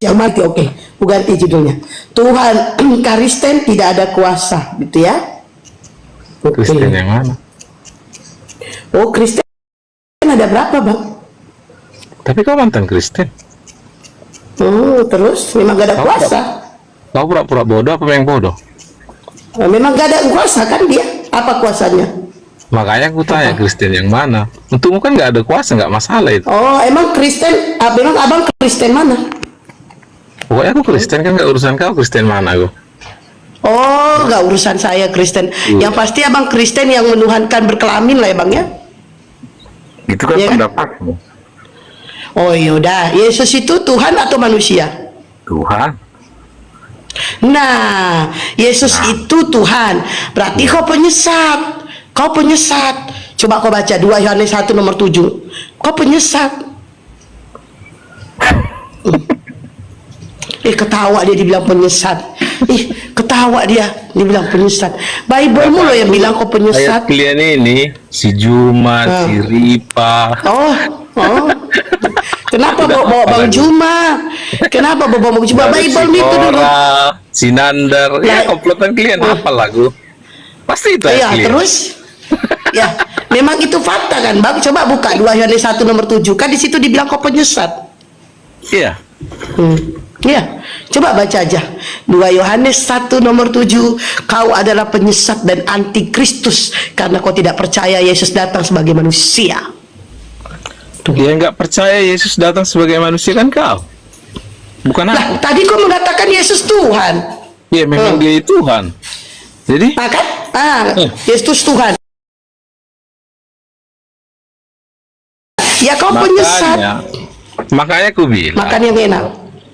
yang mati. Oke, aku ganti judulnya. Tuhan Kristen tidak ada kuasa, gitu ya. Kristen yang mana? Oh, Kristen ada berapa, Bang? Tapi kau mantan Kristen. Oh, terus memang gak ada kuasa. Kau pura-pura bodoh apa yang bodoh? Memang gak ada kuasa kan dia? Apa kuasanya? Makanya aku tanya Kristen yang mana. Untukmu kan gak ada kuasa, gak masalah itu. Oh, emang Kristen? Memang abang Kristen mana? Pokoknya aku Kristen kan, gak urusan kau Kristen mana aku. Oh, gak urusan saya Kristen. Yang pasti abang Kristen yang menuhankan berkelamin lah ya bang ya. Itu kan ya, pendapatmu. Oh yaudah, Yesus itu Tuhan atau manusia? Tuhan. Nah, Yesus itu Tuhan. Berarti kau penyesat. Kau penyesat. Coba kau baca 2 Yohanes 1 nomor 7. Kau penyesat. Ketawa dia dibilang penyesat. Ketawa dia dibilang penyesat. Bible-mu loh yang bilang kau penyesat. Ayat kalian ini si Juma, si Ripa. Oh. Kenapa bawa Bang Juma? Kenapa bawa Bang Juma? Bible itu dulu. Si Nandar. Ya komplotan kalian apa lagu? Pasti itu ya. Terus ya, memang itu fakta kan, Bang. Coba buka 2 Yohanes 1 nomor 7. Kan di situ dibilang kau penyesat. Iya. Iya, coba baca aja 2 Yohanes 1 nomor 7. Kau adalah penyesat dan antikristus karena kau tidak percaya Yesus datang sebagai manusia. Dia nggak percaya Yesus datang sebagai manusia kan kau, bukan aku. Nah, tadi kau mengatakan Yesus Tuhan. Ya memang dia Tuhan. Jadi kan? Yesus Tuhan. Ya kau penyesat. Makanya aku bilang. Makan yang enak.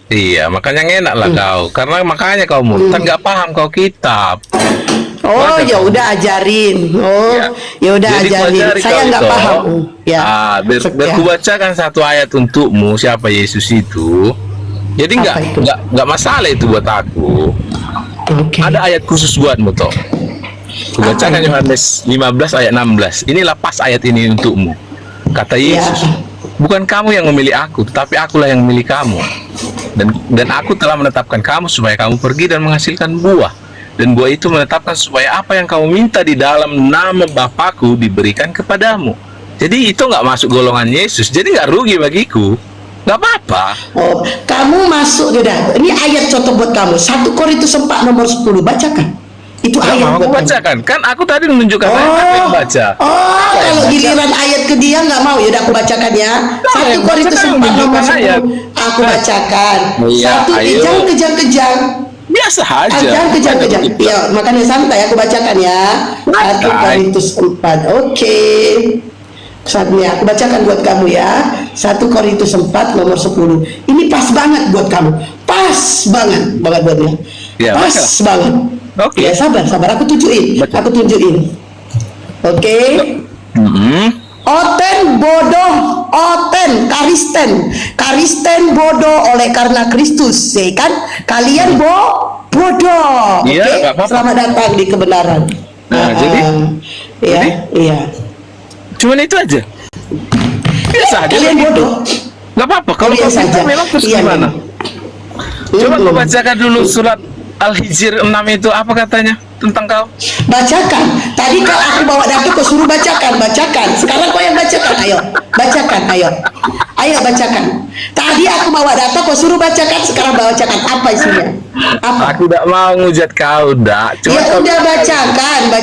Iya, makanya enak lah kau. Karena makanya kau murtad nggak paham kau kitab. Oh, ya udah ajarin. Oh, ya udah ajarin. Saya nggak paham. Ya. Biar ku bacakan satu ayat untukmu siapa Yesus itu. Jadi nggak masalah itu buat aku. Ada ayat khusus buatmu toh. Ku bacakan Yohanes 15 ayat 16. Inilah pas ayat ini untukmu. Kata Yesus, bukan kamu yang memilih aku, tetapi akulah yang memilih kamu. Dan aku telah menetapkan kamu supaya kamu pergi dan menghasilkan buah. Dan buah itu menetapkan supaya apa yang kamu minta di dalam nama Bapakku diberikan kepadamu. Jadi itu nggak masuk golongan Yesus. Jadi nggak rugi bagiku. Nggak apa-apa. Oh, kamu masuk sudah. Ini ayat contoh buat kamu. 1 Korintus 4 nomor 10. Bacakan. Itu ayat mau aku bacakan. Kan aku tadi menunjukkan ayat yang baca. Oh, kalau giliran ayat ke dia nggak mau. Yaudah aku bacakan ya. 1 Korintus 4 nomor 10. Aku bacakan. Satu kejang-kejang. Biasa aja. Kejang-kejang. Ya, makanya santai aku bacakan ya. 1 Korintus 4. Oke. Saatnya aku bacakan buat kamu ya. 1 Korintus 4 nomor 10. Ini pas banget buat kamu. Pas banget buatnya. Ya, pas banget. Oke. Ya, sabar. Aku tunjukin. Oke. Oten bodoh, Oten Kristen bodoh oleh karena Kristus, ya kan? Kalian bodoh. Iya, Oke. Selamat datang di kebenaran. Jadi, iya. Cuman itu aja. Biasa aja. Kalian bodoh. Nggak apa-apa. Kalau kau kita memang terus gimana? Coba kau bacakan dulu surat Al-Hijr 6 itu apa katanya tentang kau? Bacakan. Tadi kalau aku bawa data kau suruh bacakan. Sekarang kau yang bacakan. Ayo, bacakan. Ayo bacakan. Tadi aku bawa data kau suruh bacakan. Sekarang bacakan. Apa isinya? Apa? Aku tidak mau ngujat kau, dak. Ya udah bacakan.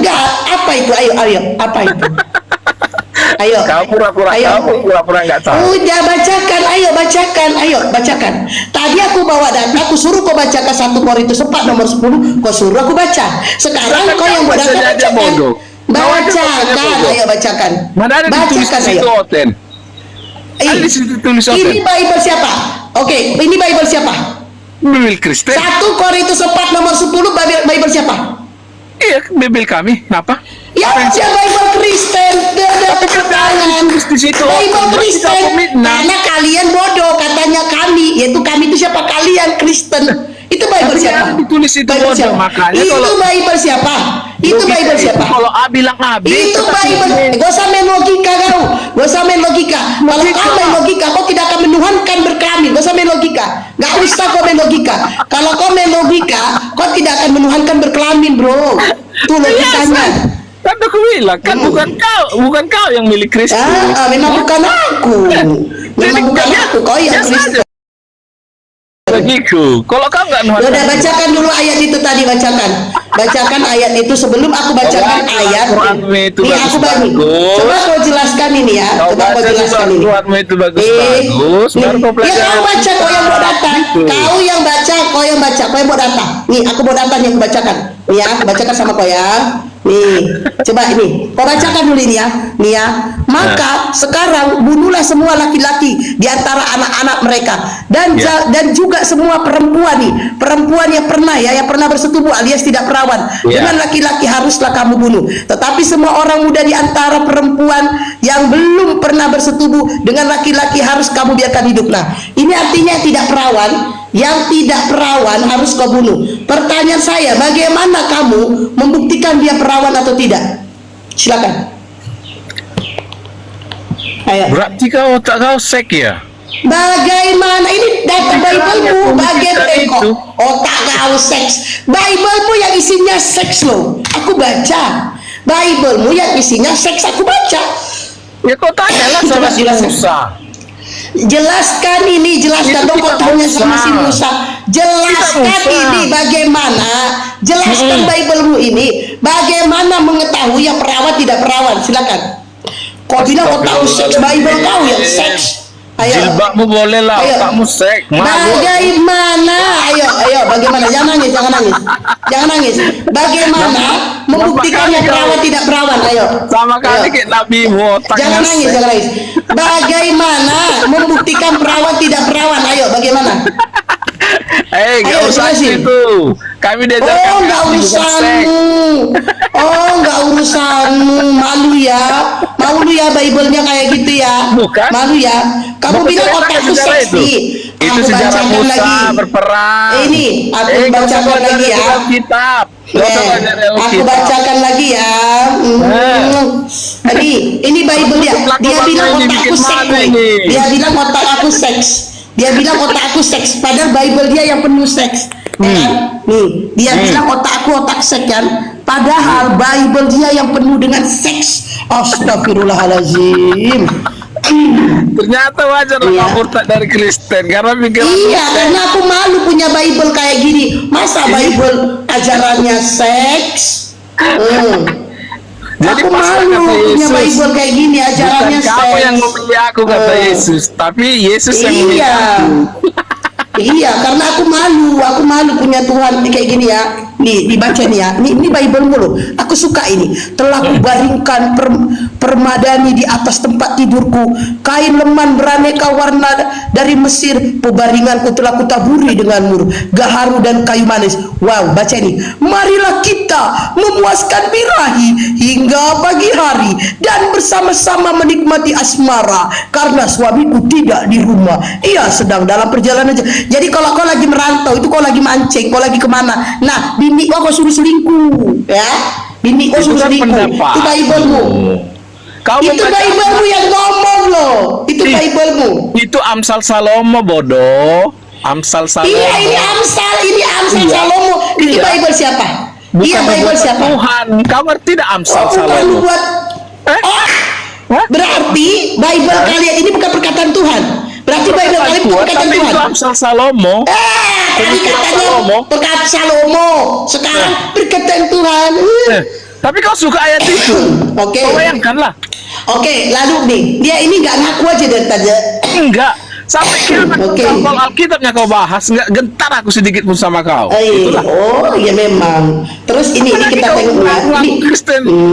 Udah. Apa itu? Ayo. Apa itu? Ayo. Kau pura-pura nggak tahu. Udah bacakan. Ayo bacakan. Tadi aku bawa data, aku suruh kau bacakan 1 Korintus 4 nomor 10, kau suruh aku baca. Sekarang kau yang bacakan. Ayo bacakan. Mana ada bacakan ayo. Ini Bible siapa? Oke, ini Bible siapa? Bible Kristen. 1 Korintus 4 nomor 10 Bible siapa? Iya, Bible kami. Kenapa? Ya, Bible Kristen. Bible Kristen. Karena kalian bodoh, katanya kami. Yaitu kami itu siapa? Kalian Kristen. Itu Bible siapa? Ditulis itu bodoh, makanya itu Bible siapa? Itu Bible siapa? Kalau A bilang A, B. Itu Bible. Gak usah main logika kau. Gak usah main logika. Kalau kau main logika, kau tidak akan menuhankan berkelamin. Gak usah main logika. Gak usah kau main logika. Kalau kau main logika, kau tidak akan menuhankan berkelamin, bro. Itu logikanya. Kan aku bilang, kan bukan kau yang milik Kristus. Memang bukan aku. Memang bukan aku. Kau yang Kristus. Bagiku, kalau kau nggak nuhankan. Udah bacakan dulu ayat itu tadi, bacakan ayat itu sebelum aku bacakan ayat. Nih aku bagi. Coba kau jelaskan ini ya. Coba kau jelaskan ini. Quranmu itu bagus. Baru kau Ya kau baca, kau yang mau datang. Gitu. Kau yang baca, kau yang mau datang. Nih aku mau datang yang aku bacakan. Nih ya, aku bacakan sama kau ya. Nih, coba ini. Kau bacakan dulu ini ya. Nih ya. Maka sekarang bunuhlah semua laki-laki di antara anak-anak mereka dan juga semua perempuan yang pernah bersetubuh alias tidak perawan dengan laki-laki haruslah kamu bunuh. Tetapi semua orang muda di antara perempuan yang belum pernah bersetubuh dengan laki-laki harus kamu biarkan hidup. Nah, ini artinya yang tidak perawan harus kau bunuh. Pertanyaan saya, bagaimana kamu membuktikan dia perawan atau tidak? Silakan. Ayo. Berarti kau otak kau sek ya? Bagaimana ini data Bible-mu? Bagaimana otak kau seks? Bible-mu yang isinya seks loh. Aku baca. Bible-mu yang isinya seks aku baca. Ya kau tanyalah sama si Musa. Jelaskan dong, kau tanya sama si Musa. Jelaskan ini bagaimana? Jelaskan Bible-mu ini bagaimana mengetahui yang perawan tidak perawan? Silakan. Kau bilang kau tahu seks, Bible kau yang seks. Ayo. Jilbabmu boleh lah, otakmu seks. Bagaimana? Ayo, bagaimana? Jangan nangis. Bagaimana membuktikan yang perawan tidak perawan? Ayo. Sama kali kayak Nabi otaknya. Jangan nangis. Bagaimana membuktikan perawan tidak perawan? Ayo, bagaimana? Nggak usah itu. Kami diajarkan. Nggak urusanmu. Malu ya Bible-nya kayak gitu ya. Bukan. Malu ya. Kamu bilang otakku seksi. Itu sejarah Musa berperang. Ini aku bacakan lagi ya. Kitab. Aku bacakan lagi ya. Ini Bible dia. Dia bilang otakku seks. Dia bilang otakku seks. Padahal Bible dia yang penuh seks. Nih, dia bilang otak seks kan. Padahal Bible dia yang penuh dengan seks. Astagfirullahaladzim. Ternyata wajar lah murtad dari Kristen karena pikiran. Iya, karena aku malu punya Bible kayak gini. Masa Bible ajarannya seks? Jadi aku malu punya Bible kayak gini ajarannya seks. Kamu yang memilih aku kata Yesus, tapi Yesus yang memilih aku. Iya, karena aku malu punya Tuhan kayak gini ya. Nih, dibaca nih ya. Ini Bible-mu loh. Aku suka ini. Telah kubaringkan permadani di atas tempat tidurku. Kain leman beraneka warna dari Mesir. Pebaringanku telah kutaburi dengan mur, gaharu dan kayu manis. Wow, baca ini. Marilah kita memuaskan birahi hingga pagi hari dan bersama-sama menikmati asmara karena suamiku tidak di rumah. Ia sedang dalam perjalanan. Jadi kalau kau lagi merantau, itu kau lagi mancing, kau lagi kemana? Nah, bini kau suruh selingkuh, ya? Bini kau suruh selingkuh. Itu Bible-mu. Itu Bible-mu yang ngomong loh. Itu Bible-mu. Itu Amsal Salomo bodoh. Amsal Salomo. Iya, ini Amsal Salomo. Itu Bible siapa? Iya, Bible siapa? Tuhan. Kau ngerti tidak Amsal Salomo? Berarti Bible kalian ini bukan perkataan Tuhan. Berarti Bible kalian bukan perkataan Tuhan. Itu Amsal Salomo. Tadi katanya perkataan Salomo. Sekarang perkataan Tuhan. Tapi kau suka ayat itu. Oke. Kau bayangkanlah. Oke, lalu nih, dia ini nggak ngaku aja dari tadi. Enggak. Sampai kalau Alkitabnya kau bahas, nggak gentar aku sedikit pun sama kau. Oh, iya memang. Terus ini kita tengok ya. Ini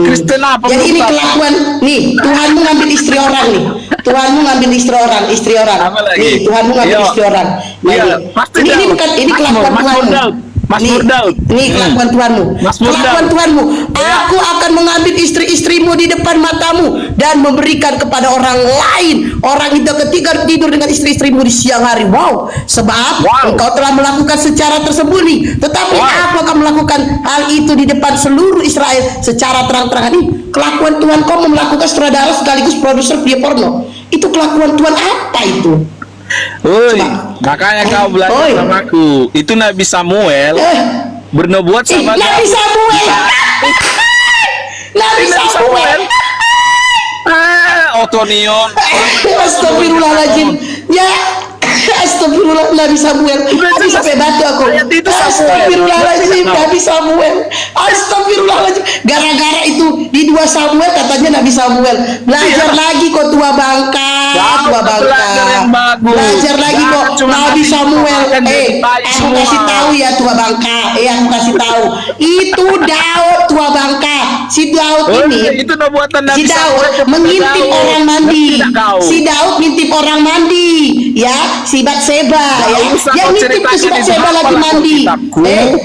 Kristen apa? Jadi ini kelakuan nih. Tuhanmu ngambil istri orang nih. Tuhanmu ngambil istri orang. Nih, Tuhanmu ngambil istri orang. Ini bukan, ini kelakuan Tuhanmu. Mazmur Daud. Nih kelakuan Tuhanmu. Mazmur Kelakuan Daud. Tuhanmu. Ya. Aku akan mengambil istri-istrimu di depan matamu dan memberikan kepada orang lain. Orang itu ketiga tidur dengan istri-istrimu di siang hari. Wow. Sebab engkau telah melakukan secara tersembunyi. Tetapi aku akan melakukan hal itu di depan seluruh Israel secara terang-terangan. Ini kelakuan Tuhan, kau melakukan sutradara sekaligus produser video porno. Itu kelakuan Tuhan apa itu? Woi, makanya kau belajar sama aku. Itu Nabi Samuel bernubuat sama Nabi Samuel. Nabi Samuel. Otonion. Astagfirullahaladzim. Ya, astagfirullah, Nabi Samuel. Tadi sampai batu aku. Astagfirullahaladzim, Nabi Samuel. Astagfirullahaladzim. Gara-gara itu di 2 Samuel katanya Nabi Samuel. Belajar lagi kok tua bangka. Tua bangka. Belajar lagi kok Nabi Samuel. Aku kasih tahu ya tua bangka. Aku kasih tahu. Itu Daud tua bangka. Si Daud ini. Itu nubuatan Nabi Si Daud mengintip orang mandi. Si Daud ngintip orang mandi. Ya, si Batseba ya. Yang ngintip itu si Batseba lagi mandi.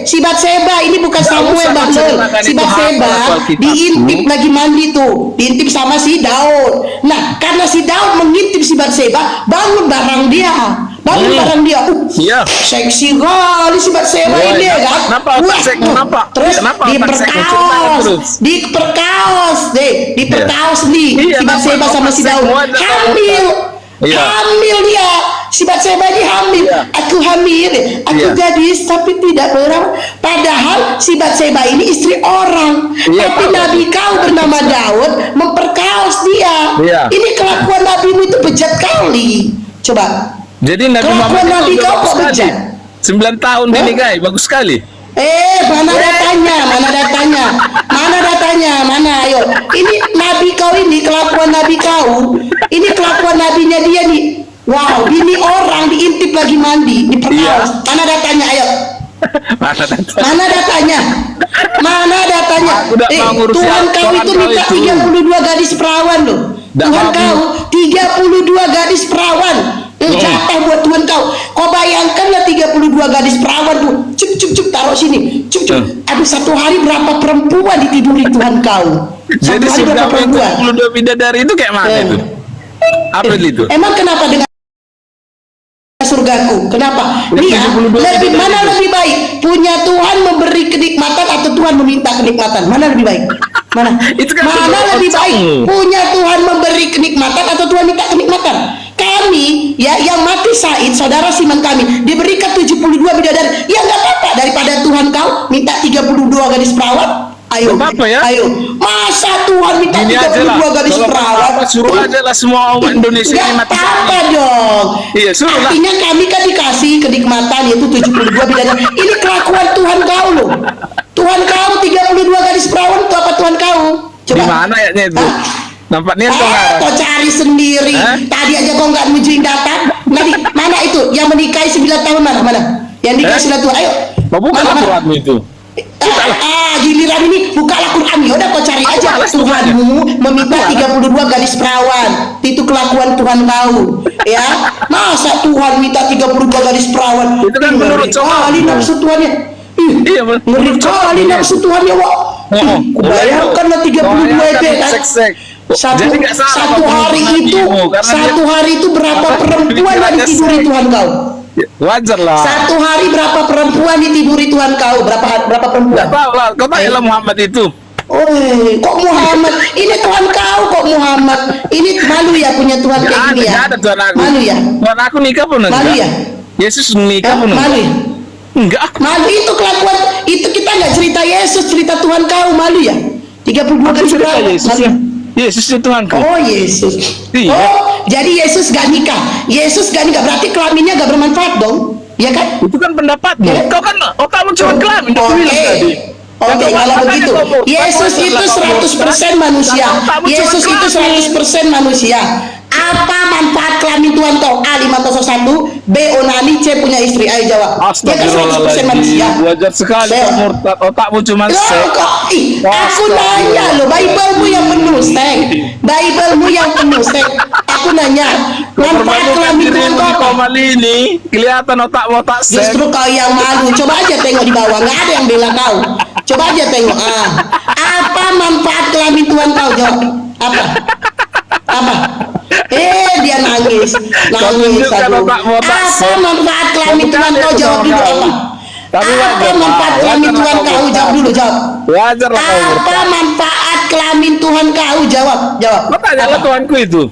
Si Batseba ini bukan Samuel Bahlul. Si Batseba diintip lagi mandi tuh. Diintip sama si Daud. Nah, karena si Daud mengintip si Batseba, bangun barang dia. Bangun barang dia. Seksi kali si Batseba ini ya kan. Terus diperkaos nih si Batseba sama si Daud. Hamil dia, si Batseba ini hamil. Aku hamil, aku gadis tapi tidak berawal. Padahal si Batseba ini istri orang. Tapi Nabi kau bernama Daud memperkaos dia. Ini kelakuan Nabimu itu bejat kali. Coba. Jadi Nabi kelakuan Nabi kau kok bejat? 9 tahun dinikahi, bagus sekali. Mana datanya? Mana? Ayo. Ini Nabi kau ini, kelakuan Nabi kau. Ini kelakuan nabinya dia nih. Wow, ini orang diintip lagi mandi, diperkaos. Mana datanya? Ayo. Mana datanya? Tuhan kau itu minta 32 gadis perawan loh. Tuhan kau 32 gadis perawan. Jatah buat Tuhan kau. Kau bayangkanlah 32 gadis perawan tuh. Cuk taruh sini. Cuk. Ada satu hari berapa perempuan ditiduri Tuhan kau? Jadi si 32 bidadari itu kayak mana itu? Apa itu? Emang kenapa dengan surgaku? Kenapa? Lihat, mana lebih baik? Punya Tuhan memberi kenikmatan atau Tuhan meminta kenikmatan? Mana lebih baik? Mana? Mana lebih baik? Punya Tuhan memberi kenikmatan atau Tuhan minta kenikmatan? Kami, ya, yang mati Said, saudara Siman kami, diberikan 72 bidadari. Ya nggak apa-apa, daripada Tuhan kau minta 32 gadis perawan. Ayo, ayo. Masa Tuhan minta 32 gadis perawan? Suruh aja lah semua umat Indonesia ini mati. Apa dong? Iya, suruh lah. Artinya kami kan dikasih kenikmatan yaitu 72 bidadari. Ini kelakuan Tuhan kau loh. Tuhan kau 32 gadis perawan itu apa Tuhan kau? Coba. Di mana ayatnya itu? Nampaknya kau cari sendiri. Tadi aja kau nggak mujuin data. Nanti mana itu yang menikahi 9 tahun mana? Yang nikah 9 tahun. Ayo. Bukan Al-Quran itu. Giliran ini bukalah Quran. Yaudah kau cari aja. Tuhanmu meminta 32 gadis perawan. Itu kelakuan Tuhan kau. Ya. Masa Tuhan minta 32 gadis perawan? Itu kan menurut kali nafsu Tuhannya. Iya, menurut kali nafsu Tuhannya. Bayangkanlah 32 itu kan. Satu hari itu berapa perempuan yang ditiduri Tuhan kau? Wajar lah. Satu hari berapa perempuan ditiduri Tuhan kau? Berapa perempuan? Tidak tahu lah. Kau tahu Muhammad itu. Kok Muhammad? Ini Tuhan kau kok Muhammad? Ini malu ya punya Tuhan kayak gini ya? Ada Tuhan aku. Malu ya? Tuhan aku nikah pun enggak. Malu ya? Yesus nikah pun enggak. Malu ya? Enggak. Malu itu kelakuan. Itu kita nggak cerita Yesus, cerita Tuhan kau. Malu ya? 32 kali cerita Yesus itu Tuhan kau. Oh Yesus. Iya. Oh jadi Yesus gak nikah. Yesus gak nikah berarti kelaminnya gak bermanfaat dong, ya kan? Itu kan pendapatmu. Kau kan otakmu cuma kelamin. Oke, kalau begitu Yesus itu 100% manusia. Yesus itu 100% manusia. Apa manfaat kelamin Tuhan kau? A. 501, B. Onani, C. punya istri. Ayo jawab. Dia kan 100% manusia. Wajar sekali murtad. Otakmu cuma aku nanya loh, Bible-mu yang penuh stek. Bible-mu yang penuh stek. aku nanya, manfaat kelamin Tuhan kau apa? ini kelihatan otak-otak Justru kau yang malu. Coba aja tengok di bawah, nggak ada yang bela kau. Coba aja tengok. Apa manfaat kelamin Tuhan kau? Jawab. Apa? Apa? Dia nangis. Aduh. Apa manfaat kelamin Tuhan kau? Jawab dulu apa? Apa manfaat kelamin Tuhan kau? Jawab dulu, jawab. Wajar lah kau Apa manfaat kelamin Tuhan kau? Jawab, jawab. Tanyalah Tuhanku itu.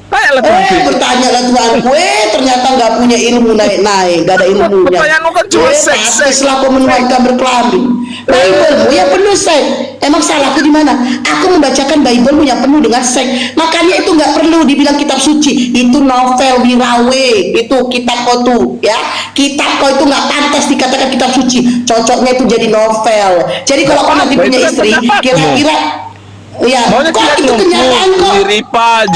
Tanyalah Tuhanku itu. Bertanya lah Tuhanku. Ternyata nggak punya ilmu naik-naik, nggak ada ilmunya. Pertanyaanmu kan cuma seks. Setelah kau menuangkan berkelamin. Bible-mu yang penuh seks. Emang salahku di mana? Aku membacakan Bible-mu yang penuh dengan seks. Makanya itu nggak perlu dibilang kitab suci. Itu novel Wirawe. Itu kitab kau tuh, ya. Kitab kau itu nggak pantas dikatakan kitab suci. Cocoknya itu jadi novel. Jadi kalau kau nanti punya istri, kira-kira ya, kok itu kenyataan kok.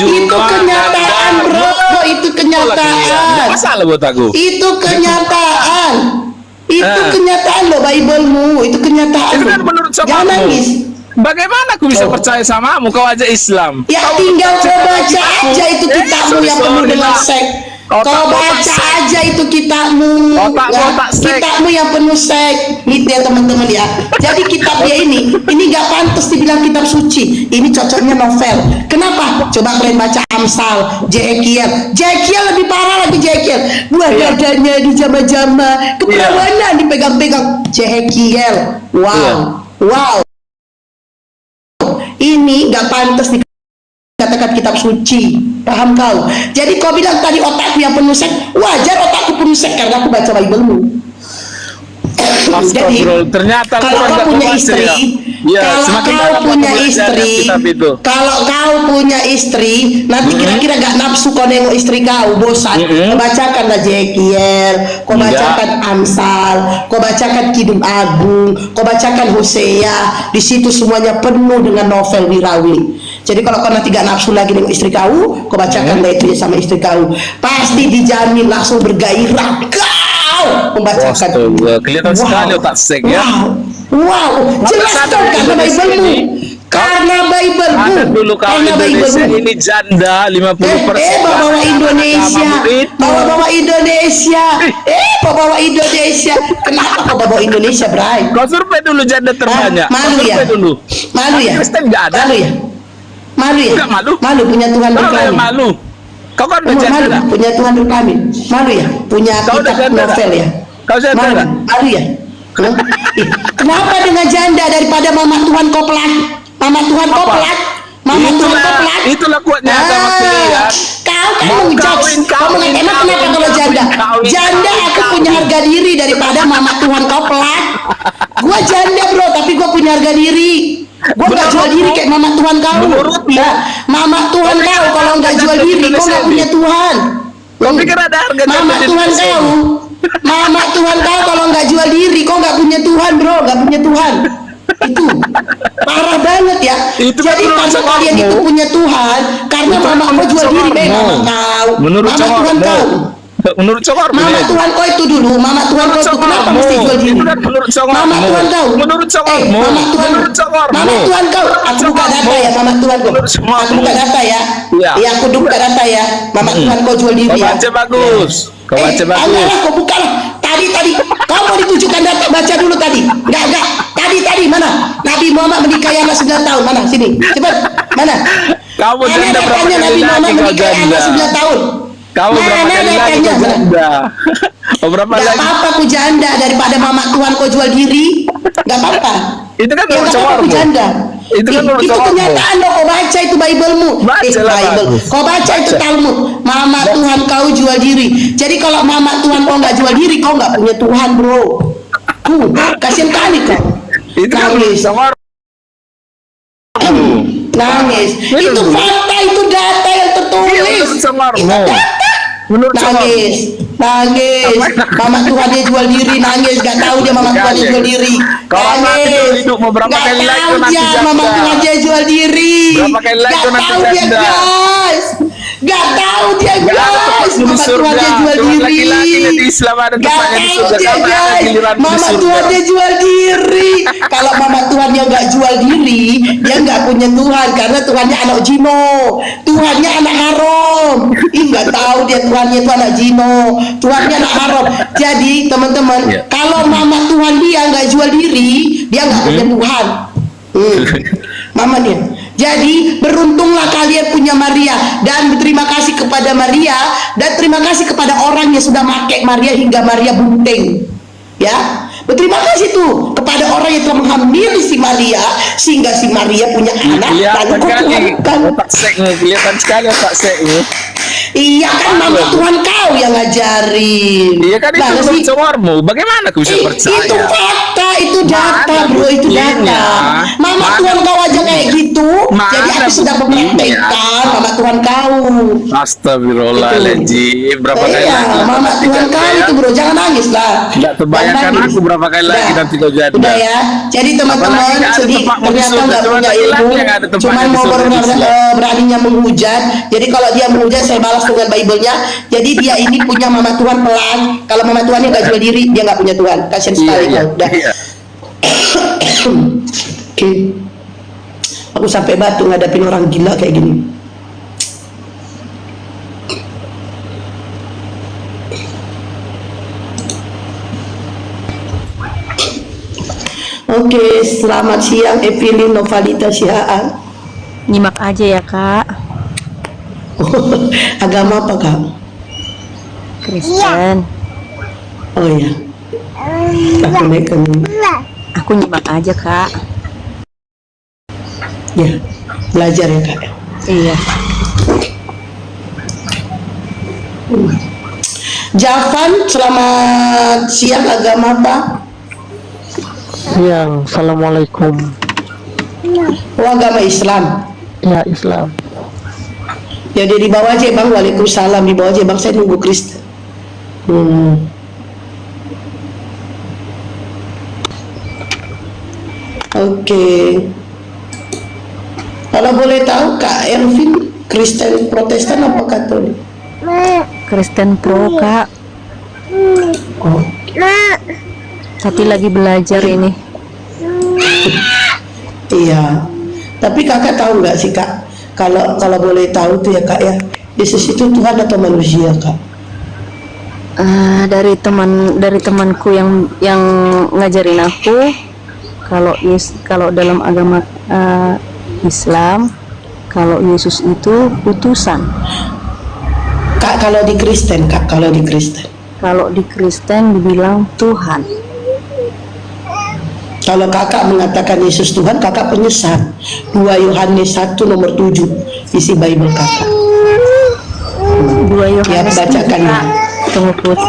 Itu kenyataan bro, itu kenyataan. Masalah buat aku. Itu kenyataan. Itu kenyataan loh Bible-mu, itu kenyataan. Itu kan menurut Jangan nangis. Bagaimana aku bisa percaya samamu? Kau aja Islam. Ya tinggal kau baca aja itu kitabmu yang penuh dengan seks. Kau baca aja itu kitabmu, kitabmu yang penuh seks, gitu ya teman-teman ya. Jadi kitab dia ini nggak pantas dibilang kitab suci. Ini cocoknya novel. Kenapa? Coba kalian baca Amsal, Jekiel lebih parah lagi Jekiel. Buah dadanya di jama-jama, keperawanan dipegang-pegang. Jekiel, wow. Ini nggak pantas dikatakan kitab suci. Paham kau? Jadi kau bilang tadi otakku yang penuh seks, wajar otakku penuh seks karena aku baca Bible-mu. Jadi ternyata kalau kau punya istri, kalau kau punya istri, nanti kira-kira gak nafsu kau nengok istri kau, bosan. Kau bacakanlah Jekiel, kau bacakan Amsal, kau bacakan Kidung Agung, kau bacakan Hosea. Di situ semuanya penuh dengan novel Wirawi. Jadi kalau kau nanti gak nafsu lagi dengan istri kau bacakan itu sama istri kau, pasti dijamin langsung bergairah. Membacakan kelihatan sekali otak seks ya. Wow, jelas dong karena Bible-mu. Karena Bible-mu. Karena Indonesia ini janda 50%. Bawa Indonesia. Bawa Indonesia. Kenapa kau bawa Indonesia, Bray? Kau survei dulu janda terbanyak. Malu ya? Malu ya? Malu ya? Enggak malu. Malu punya Tuhan berkelamin. Malu. Kau kan udah janda. Malu punya Tuhan berkelamin. Malu ya? Punya kitab novel ya? Kau janda. Malu ya? Kenapa dengan janda daripada mama Tuhan kau pelat? Mama Tuhan kau pelat? Mama Tuhan kau pelat? Itulah kuatnya agama kalian. Kau kan menjudge. Emang kenapa kalau janda? Janda aku punya harga diri daripada mama Tuhan kau pelat. Gua janda bro, tapi gua punya harga diri. Gua nggak jual diri kayak mama Tuhan kau. Mama Tuhan kau kalau nggak jual diri, kau nggak punya Tuhan. Kau pikir ada harga mama Tuhan kau? Mama Tuhan kau kalau nggak jual diri, kau nggak punya Tuhan bro, nggak punya Tuhan. Itu parah banget ya. Jadi kalau kalian itu punya Tuhan, karena mama kau jual diri, mama kau, mama Tuhan kau. Menurut cokor mama Tuhan kau itu dulu, mama Tuhan kau itu kenapa mesti jual diri? Mama Tuhan kau, menurut cokor, mama Tuhan, mama Tuhan kau, aku buka data ya, mama Tuhan kau, aku buka data ya, ya aku buka data ya, mama Tuhan kau jual diri ya. Kau baca bagus, kau baca bagus. Kau buka lah, tadi, kau mau ditujukan data, baca dulu tadi, enggak, tadi mana? Nabi Muhammad menikahi anak 9 tahun, mana? Sini, cepat, mana? Kamu janda berapa kali Nabi Muhammad menikahi anak 9 tahun. Kamu berapa kali lagi kau janda? Berapa lagi? Gak apa-apa ku janda daripada mama Tuhan kau jual diri. Gak apa-apa. Itu kan menurut cokormu. Itu kenyataan loh, kau baca itu Bible-mu. Kau baca itu Talmud. Mama Tuhan kau jual diri. Jadi kalau mama Tuhan kau nggak jual diri, kau nggak punya Tuhan bro. Kasian kali kau. Itu nangis. Nangis. Itu fakta, itu data yang tertulis. Nangis. Mama Tuhan dia jual diri, nangis. Gak tahu dia mama Tuhan dia jual diri. Nangis. Gak tahu dia mama Tuhan dia jual diri. Gak tahu dia guys. Gak tahu dia guys. guys, di mama surga. Tuhannya jual Cuma diri. laki-laki di Islam ada Gak tempatnya di tahu surga. dia Kapan ada guys, giliran di mama surga? Tuhannya jual diri. Kalau mama Tuhannya nggak jual diri, dia nggak punya Tuhan karena Tuhannya anak Jino, Tuhannya anak haram. Ih, nggak tahu dia Tuhannya itu anak Jino, Tuhannya anak haram. Jadi teman-teman, Iya. kalau mama Tuhan dia nggak jual diri, dia nggak punya Tuhan. Mama dia. Jadi beruntunglah kalian punya Maria, dan berterima kasih kepada Maria, dan terima kasih kepada orang yang sudah pakai Maria hingga Maria bunting. Ya, berterima kasih tuh kepada orang yang telah menghamili si Maria sehingga si Maria punya anak dan Kelihatan kau sekali Tuhankan. otak sekmu, kelihatan sekali otak sekmu. Iya kan mama Tuhan kau yang ngajarin. Iya kan itu Mana sih? bocormu. Bagaimana aku bisa percaya? Itu fakta, itu data Mana bro, itu buktinya? data. Mama Mana Tuhan kau aja kayak gitu. Mana Jadi aku sedang buktinya? mempraktekkan mama Tuhan kau. Astagfirullahaladzim. Berapa kali Iya, lagi? mama Tuhan kau itu bro, jangan nangis lah. Tidak terbayangkan Jangan nangis. aku berapa kali lagi Udah. nanti kau jadi. Udah ya. Jadi teman-teman Apalagi nggak ada sedih tempat ternyata surga, nggak cuma punya laki-laki ilmu, yang ada tempatnya cuman di mau surga di Islam. beraninya menghujat. Jadi kalau dia menghujat saya balas dengan Bible-nya. Jadi dia ini punya mama Tuhan pelan. Kalau mama Tuhannya nggak jual diri, dia nggak punya Tuhan. Kasian sekali Iya, kau. Udah. iya. Oke. Aku sampai batu ngadapin orang gila kayak gini. Oke, selamat siang Evelyn Novalita Sihaan. Nyimak aja ya kak. Agama apa kak? Kristen. Oh iya. Aku naik ke Aku nyimak aja kak. ya, belajar ya kak. Iya. Javan, selamat siang, agama apa? Siang, assalamualaikum. Oh, agama Islam. Ya, Islam. Ya dia di bawah aja bang, waalaikumsalam, di bawah aja bang, saya nunggu Kristen. Oke. Kalau boleh tahu Kak Elvin Kristen Protestan apa Katolik? Kristen pro kak. Oh, Tapi lagi belajar ini. iya. Tapi kakak tahu nggak sih kak? Kalau boleh tahu tuh ya kak ya, Yesus itu Tuhan atau manusia kak? Dari temanku yang ngajarin aku, kalau dalam agama Islam, kalau Yesus itu utusan. Kak kalau di Kristen kak, kalau di Kristen. Kalau di Kristen dibilang Tuhan. Kalau kakak mengatakan Yesus Tuhan, kakak penyesat. 2 Yohanes 1 nomor 7 isi Bible kakak. 2 Ya Yohanes bacakan ya. Tunggu Put.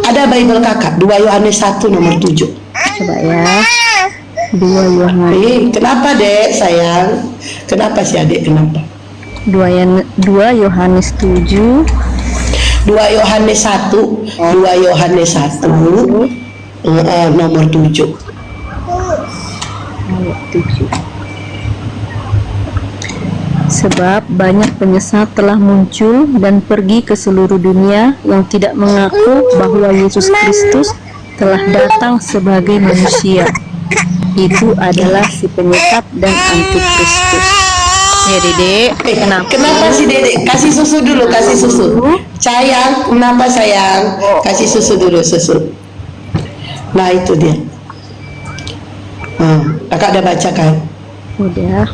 Ada Bible kakak 2 Yohanes 1 nomor 7. Coba ya. 2 Yohanes. Kenapa dek sayang? Kenapa sih adik kenapa? 2 Yohanes 7 2 Yohanes 1 2 Yohanes 1 nomor 7. ayat 7. Sebab banyak penyesat telah muncul dan pergi ke seluruh dunia yang tidak mengaku bahwa Yesus Kristus telah datang sebagai manusia. Itu adalah si penyesat dan antikristus. Ya Dede, Kenapa sih dedek? Kasih susu dulu, kasih susu. Sayang, kenapa sayang? Kasih susu dulu, susu. Nah itu dia. Kakak udah baca kan? Udah.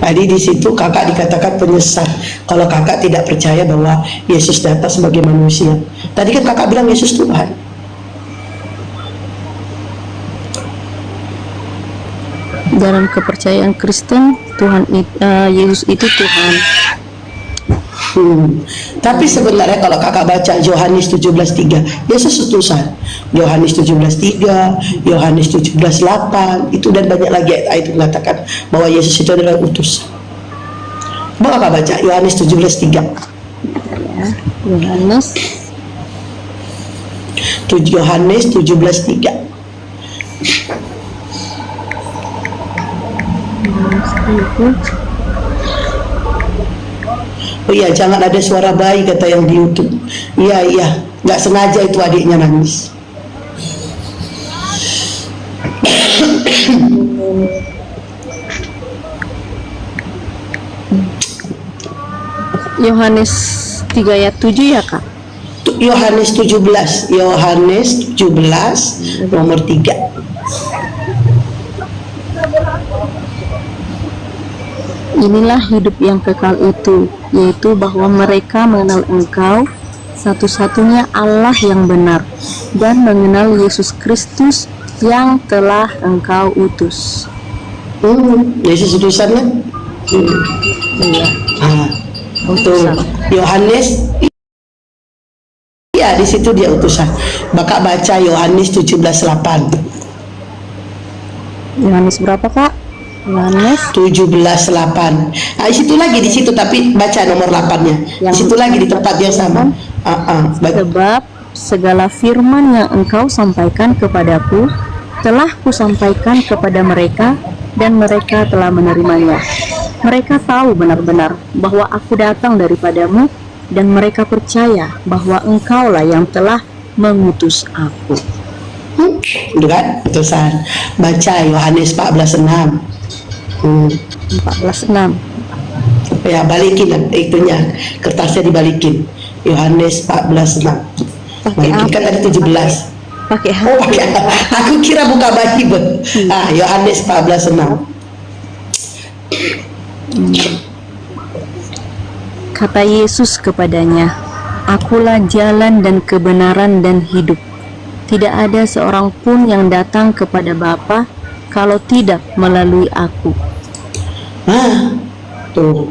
Tadi di situ kakak dikatakan penyesat kalau kakak tidak percaya bahwa Yesus datang sebagai manusia. Tadi kan kakak bilang Yesus Tuhan. Dalam kepercayaan Kristen, Yesus itu Tuhan. Tapi sebenarnya kalau kakak baca Yohanes 17:3, Yesus utusan. Yohanes 17:3, Yohanes 17:8, itu dan banyak lagi ayat itu mengatakan bahwa Yesus itu adalah utusan. Coba kakak baca Yohanes 17:3. Ya, Yohanes Yohanes 17:3. Oh iya, jangan ada suara bayi kata yang di YouTube. Iya, nggak sengaja itu adiknya nangis. Yohanes 3 ayat 7 ya Kak? Yohanes 17 nomor 3. Inilah hidup yang kekal itu, yaitu bahwa mereka mengenal Engkau, satu-satunya Allah yang benar, dan mengenal Yesus Kristus yang telah Engkau utus. Yesus utusannya? Iya, Untuk Yohanes, iya di situ dia utusan. Maka baca Yohanes 17:8. Yohanes berapa Kak? Yohanes 17:8. Nah, di situ lagi, di situ, tapi baca nomor 8-nya. Di situ lagi di tempat yang sama. Sebab segala firman yang Engkau sampaikan kepadaku telah kusampaikan kepada mereka, dan mereka telah menerimanya. Mereka tahu benar-benar bahwa aku datang daripadamu, dan mereka percaya bahwa Engkaulah yang telah mengutus aku. Itu kan utusan. Baca Yohanes 14:6. 14:6. Ya, balikin itunya, kertasnya dibalikin. Yohanes 14:6. Balikin kan tadi 17. Pakai Oh, pakai. Aku kira buka Bible. Yohanes 14:6. Kata Yesus kepadanya, Akulah jalan dan kebenaran dan hidup. Tidak ada seorang pun yang datang kepada Bapa kalau tidak melalui aku. Tuh,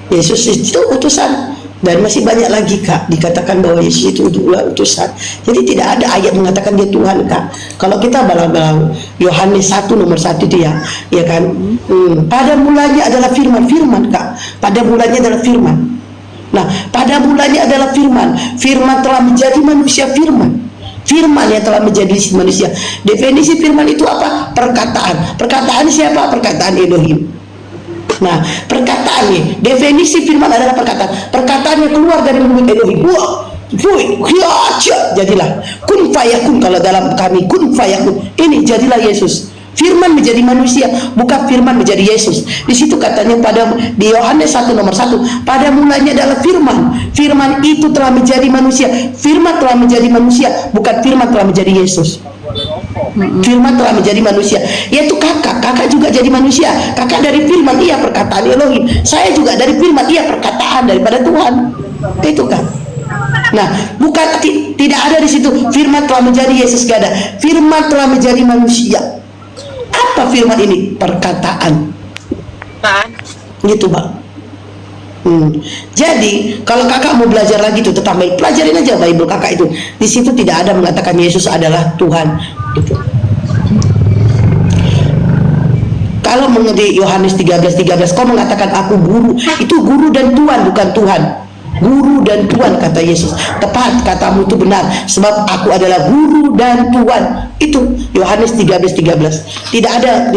Yesus itu utusan. Dan masih banyak lagi Kak, dikatakan bahwa Yesus itu adalah utusan. Jadi tidak ada ayat mengatakan dia Tuhan Kak. Kalau kita balang-balang Yohanes 1 nomor 1 itu ya kan. Pada mulanya adalah firman Kak. Pada mulanya adalah firman. Nah, pada mulanya adalah firman. Firman telah menjadi manusia, firman yang telah menjadi manusia. Definisi firman itu apa? Perkataan. Perkataan siapa? Perkataan Elohim. Nah, perkataannya, definisi firman adalah perkataan. Perkataan yang keluar dari mulut Elohim. Jadilah. Kun fayakun, kalau dalam kami kun fayakun. Ini jadilah Yesus. Firman menjadi manusia, bukan firman menjadi Yesus. Di situ katanya di Yohanes 1 nomor 1, pada mulanya adalah firman. Firman itu telah menjadi manusia. Firman telah menjadi manusia, bukan firman telah menjadi Yesus. Firman telah menjadi manusia, yaitu kakak juga jadi manusia. Kakak dari firman, iya perkataan Elohim. Saya juga dari firman, iya perkataan daripada Tuhan. Itu kan. Nah, bukan tidak ada di situ firman telah menjadi Yesus, gak ada. Firman telah menjadi manusia. Apa firman ini? Perkataan. Gitu Pak. Jadi kalau kakak mau belajar lagi itu tetap baik, pelajarin aja Bible kakak itu. Di situ tidak ada mengatakan Yesus adalah Tuhan. Gitu. Kalau mengerti Yohanes 13:13, kau mengatakan aku guru, itu guru dan Tuhan, bukan Tuhan. Guru dan Tuhan kata Yesus. Tepat, katamu itu benar, sebab aku adalah guru dan Tuhan. Itu Yohanes 13:13. Tidak ada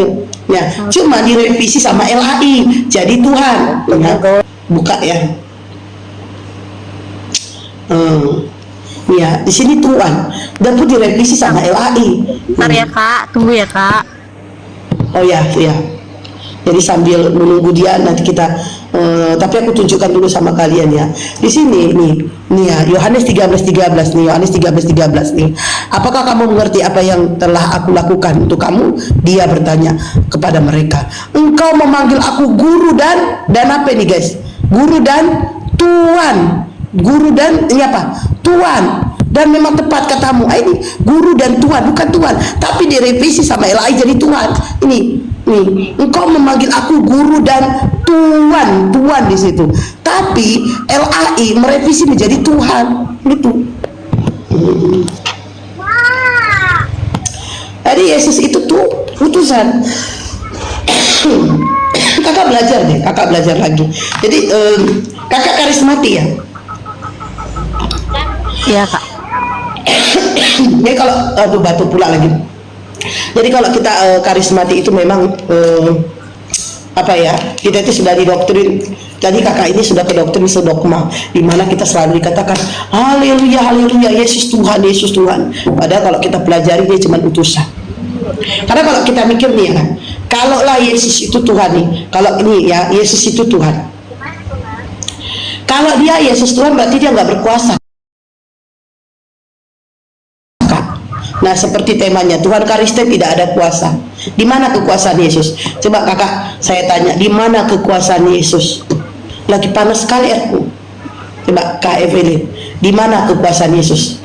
ya, cuma direvisi sama LAI jadi Tuhan ya. Buka ya. Ya, di sini Tuhan dan pun direvisi sama LAI. Bentar ya Kak, tunggu ya Kak. Oh ya. Jadi sambil menunggu dia nanti kita tapi aku tunjukkan dulu sama kalian ya. Di sini nih ya, Yohanes 13:13 nih, Yohanes 13:13 nih. Apakah kamu mengerti apa yang telah aku lakukan untuk kamu? Dia bertanya kepada mereka. Engkau memanggil aku guru dan apa ini guys? Guru dan Tuhan. Guru dan ini apa? Tuhan. Dan memang tepat katamu. Ini guru dan Tuhan, bukan Tuhan, tapi direvisi sama LAI jadi Tuhan. Ini engkau memanggil aku guru dan Tuhan di situ. Tapi LAI merevisi menjadi Tuhan. Gitu. Jadi Yesus itu tuh utusan. Kakak belajar lagi. Jadi kakak karismati ya. Iya Kak. Jadi kalau batuk pula lagi. Jadi kalau kita karismati itu memang apa ya, kita itu sudah didoktrin. Jadi kakak ini sudah ke doktrin sedogma, di mana kita selalu dikatakan haleluya haleluya, Yesus Tuhan Yesus Tuhan. Padahal kalau kita pelajari dia cuma utusan. Karena kalau kita mikir nih ya, kalaulah Yesus itu Tuhan nih, kalau ini ya Yesus itu Tuhan. Kalau dia Yesus Tuhan berarti dia nggak berkuasa. Nah seperti temanya Tuhan Kristen tidak ada kuasa. Di mana kekuasaan Yesus? Coba kakak saya tanya, di mana kekuasaan Yesus? Lagi panas sekali aku. Coba Kak Evelyn, di mana kekuasaan Yesus?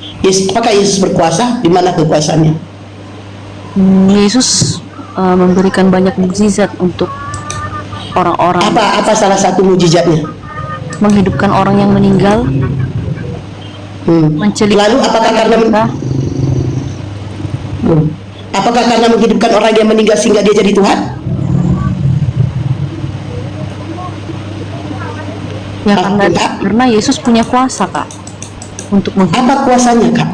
Apakah Yesus berkuasa? Di mana kekuasaannya? Yesus memberikan banyak mukjizat untuk orang-orang. Apa salah satu mukjizatnya? Menghidupkan orang yang meninggal. Lalu apakah karena menghidupkan orang yang meninggal sehingga dia jadi Tuhan? Ya karena Yesus punya kuasa Kak untuk apa kuasanya Kak?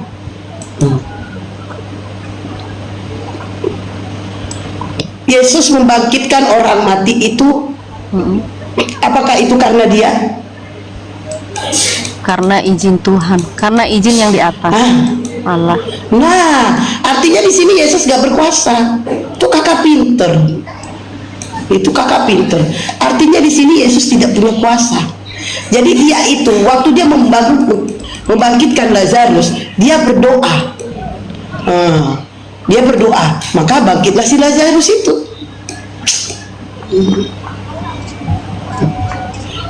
Yesus membangkitkan orang mati itu apakah itu karena dia? Karena izin Tuhan, karena izin yang di atas Allah. Nah, artinya di sini Yesus gak berkuasa. Itu kakak pinter. Itu kakak pinter. Artinya di sini Yesus tidak punya kuasa. Jadi dia itu waktu dia membangkitkan Lazarus, dia berdoa. Dia berdoa, maka bangkitlah si Lazarus itu.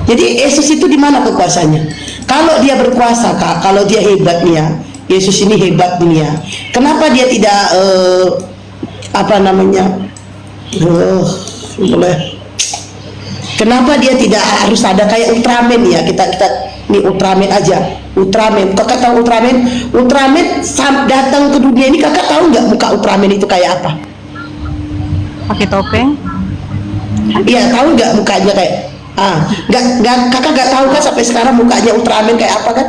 Jadi Yesus itu di mana kekuasaannya? Kalau dia berkuasa Kak, kalau dia hebat nih ya, Yesus ini hebat nih ya. Kenapa dia tidak kenapa dia tidak harus ada kayak Ultraman ya? Kita nih Ultraman aja. Ultraman, kakak tahu Ultraman? Ultraman datang ke dunia ini, kakak tahu nggak muka Ultraman itu kayak apa? Pakai topeng? Iya, tahu nggak mukanya kayak? Kakak nggak tahu kan sampai sekarang mukanya Ultraman kayak apa kan?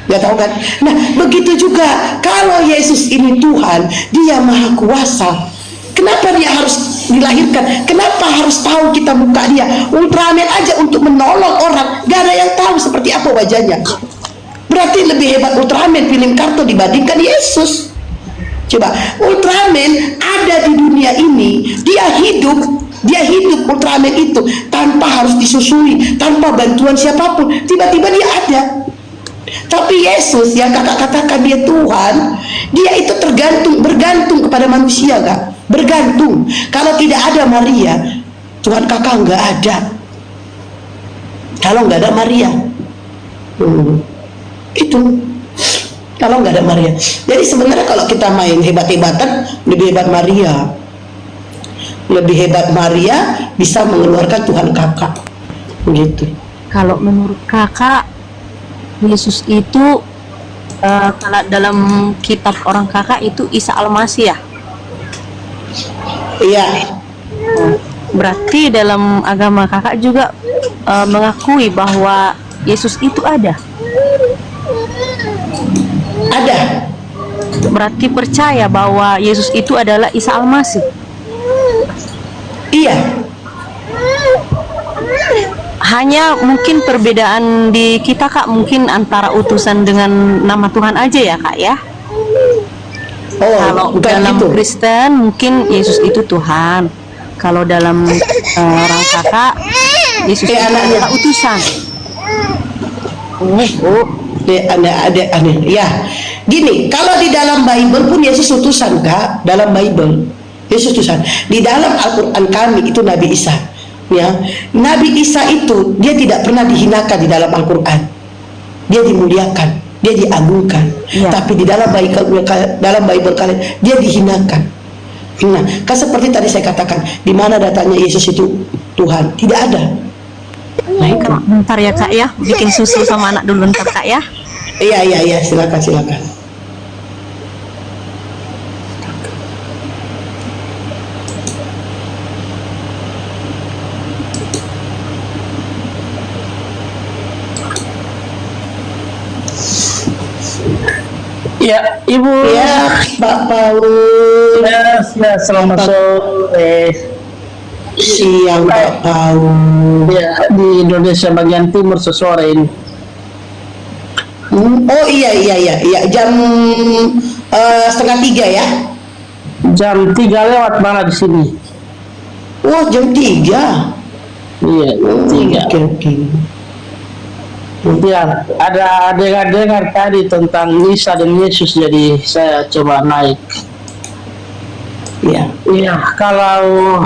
Nggak tahu kan? Nah, begitu juga kalau Yesus ini Tuhan, dia maha kuasa. Kenapa dia harus dilahirkan? Kenapa harus tahu kita muka dia? Ultraman aja untuk menolong orang, gak ada yang tahu seperti apa wajahnya. Berarti lebih hebat Ultraman film kartun dibandingkan Yesus. Coba, Ultraman ada di dunia ini, dia hidup Ultraman itu tanpa harus disusui, tanpa bantuan siapapun, tiba-tiba dia ada. Tapi Yesus yang kakak katakan dia Tuhan, dia itu bergantung kepada manusia Kak, bergantung. Kalau tidak ada Maria, Tuhan kakak nggak ada. Kalau nggak ada Maria, itu kalau nggak ada Maria. Jadi sebenarnya kalau kita main hebat-hebatan, lebih hebat Maria. Lebih hebat Maria bisa mengeluarkan Tuhan kakak, begitu. Kalau menurut kakak, Yesus itu kalau dalam kitab orang kakak itu Isa Al-Masih ya? Iya. Berarti dalam agama kakak juga mengakui bahwa Yesus itu ada? Ada. Berarti percaya bahwa Yesus itu adalah Isa Al-Masih? Iya. Hanya mungkin perbedaan di kita Kak, mungkin antara utusan dengan nama Tuhan aja ya Kak ya. Kalau dalam gitu. Kristen mungkin Yesus itu Tuhan. Kalau dalam orang kakak, Yesus itu adalah utusan. Aneh. Ya, gini, kalau di dalam Bible pun Yesus utusan Kak. Dalam Bible Yesus utusan. Di dalam Al-Quran kami itu Nabi Isa. Ya, Nabi Isa itu dia tidak pernah dihinakan di dalam Al-Quran. Dia dimuliakan, dia diagungkan. Ya. Tapi di dalam Bible kalian dia dihinakan. Nah, kan seperti tadi saya katakan, di mana datanya Yesus itu Tuhan? Tidak ada. Nah, itu. Bentar ya Kak ya, bikin susu sama anak dulu ntar Kak ya. Iya, silakan. Ya, Ibu. Ya, Pak Paul. Ya, selamat sore. Siang tak tahu. Ya, di Indonesia bagian timur sesore ini. Oh iya, jam setengah 3 ya. Jam 3 lewat malah di sini. Wah, jam 3. Iya, jam 3. Oke. Ya, ada dengar tadi tentang Isa dan Yesus, jadi saya coba naik. Iya. Iya, kalau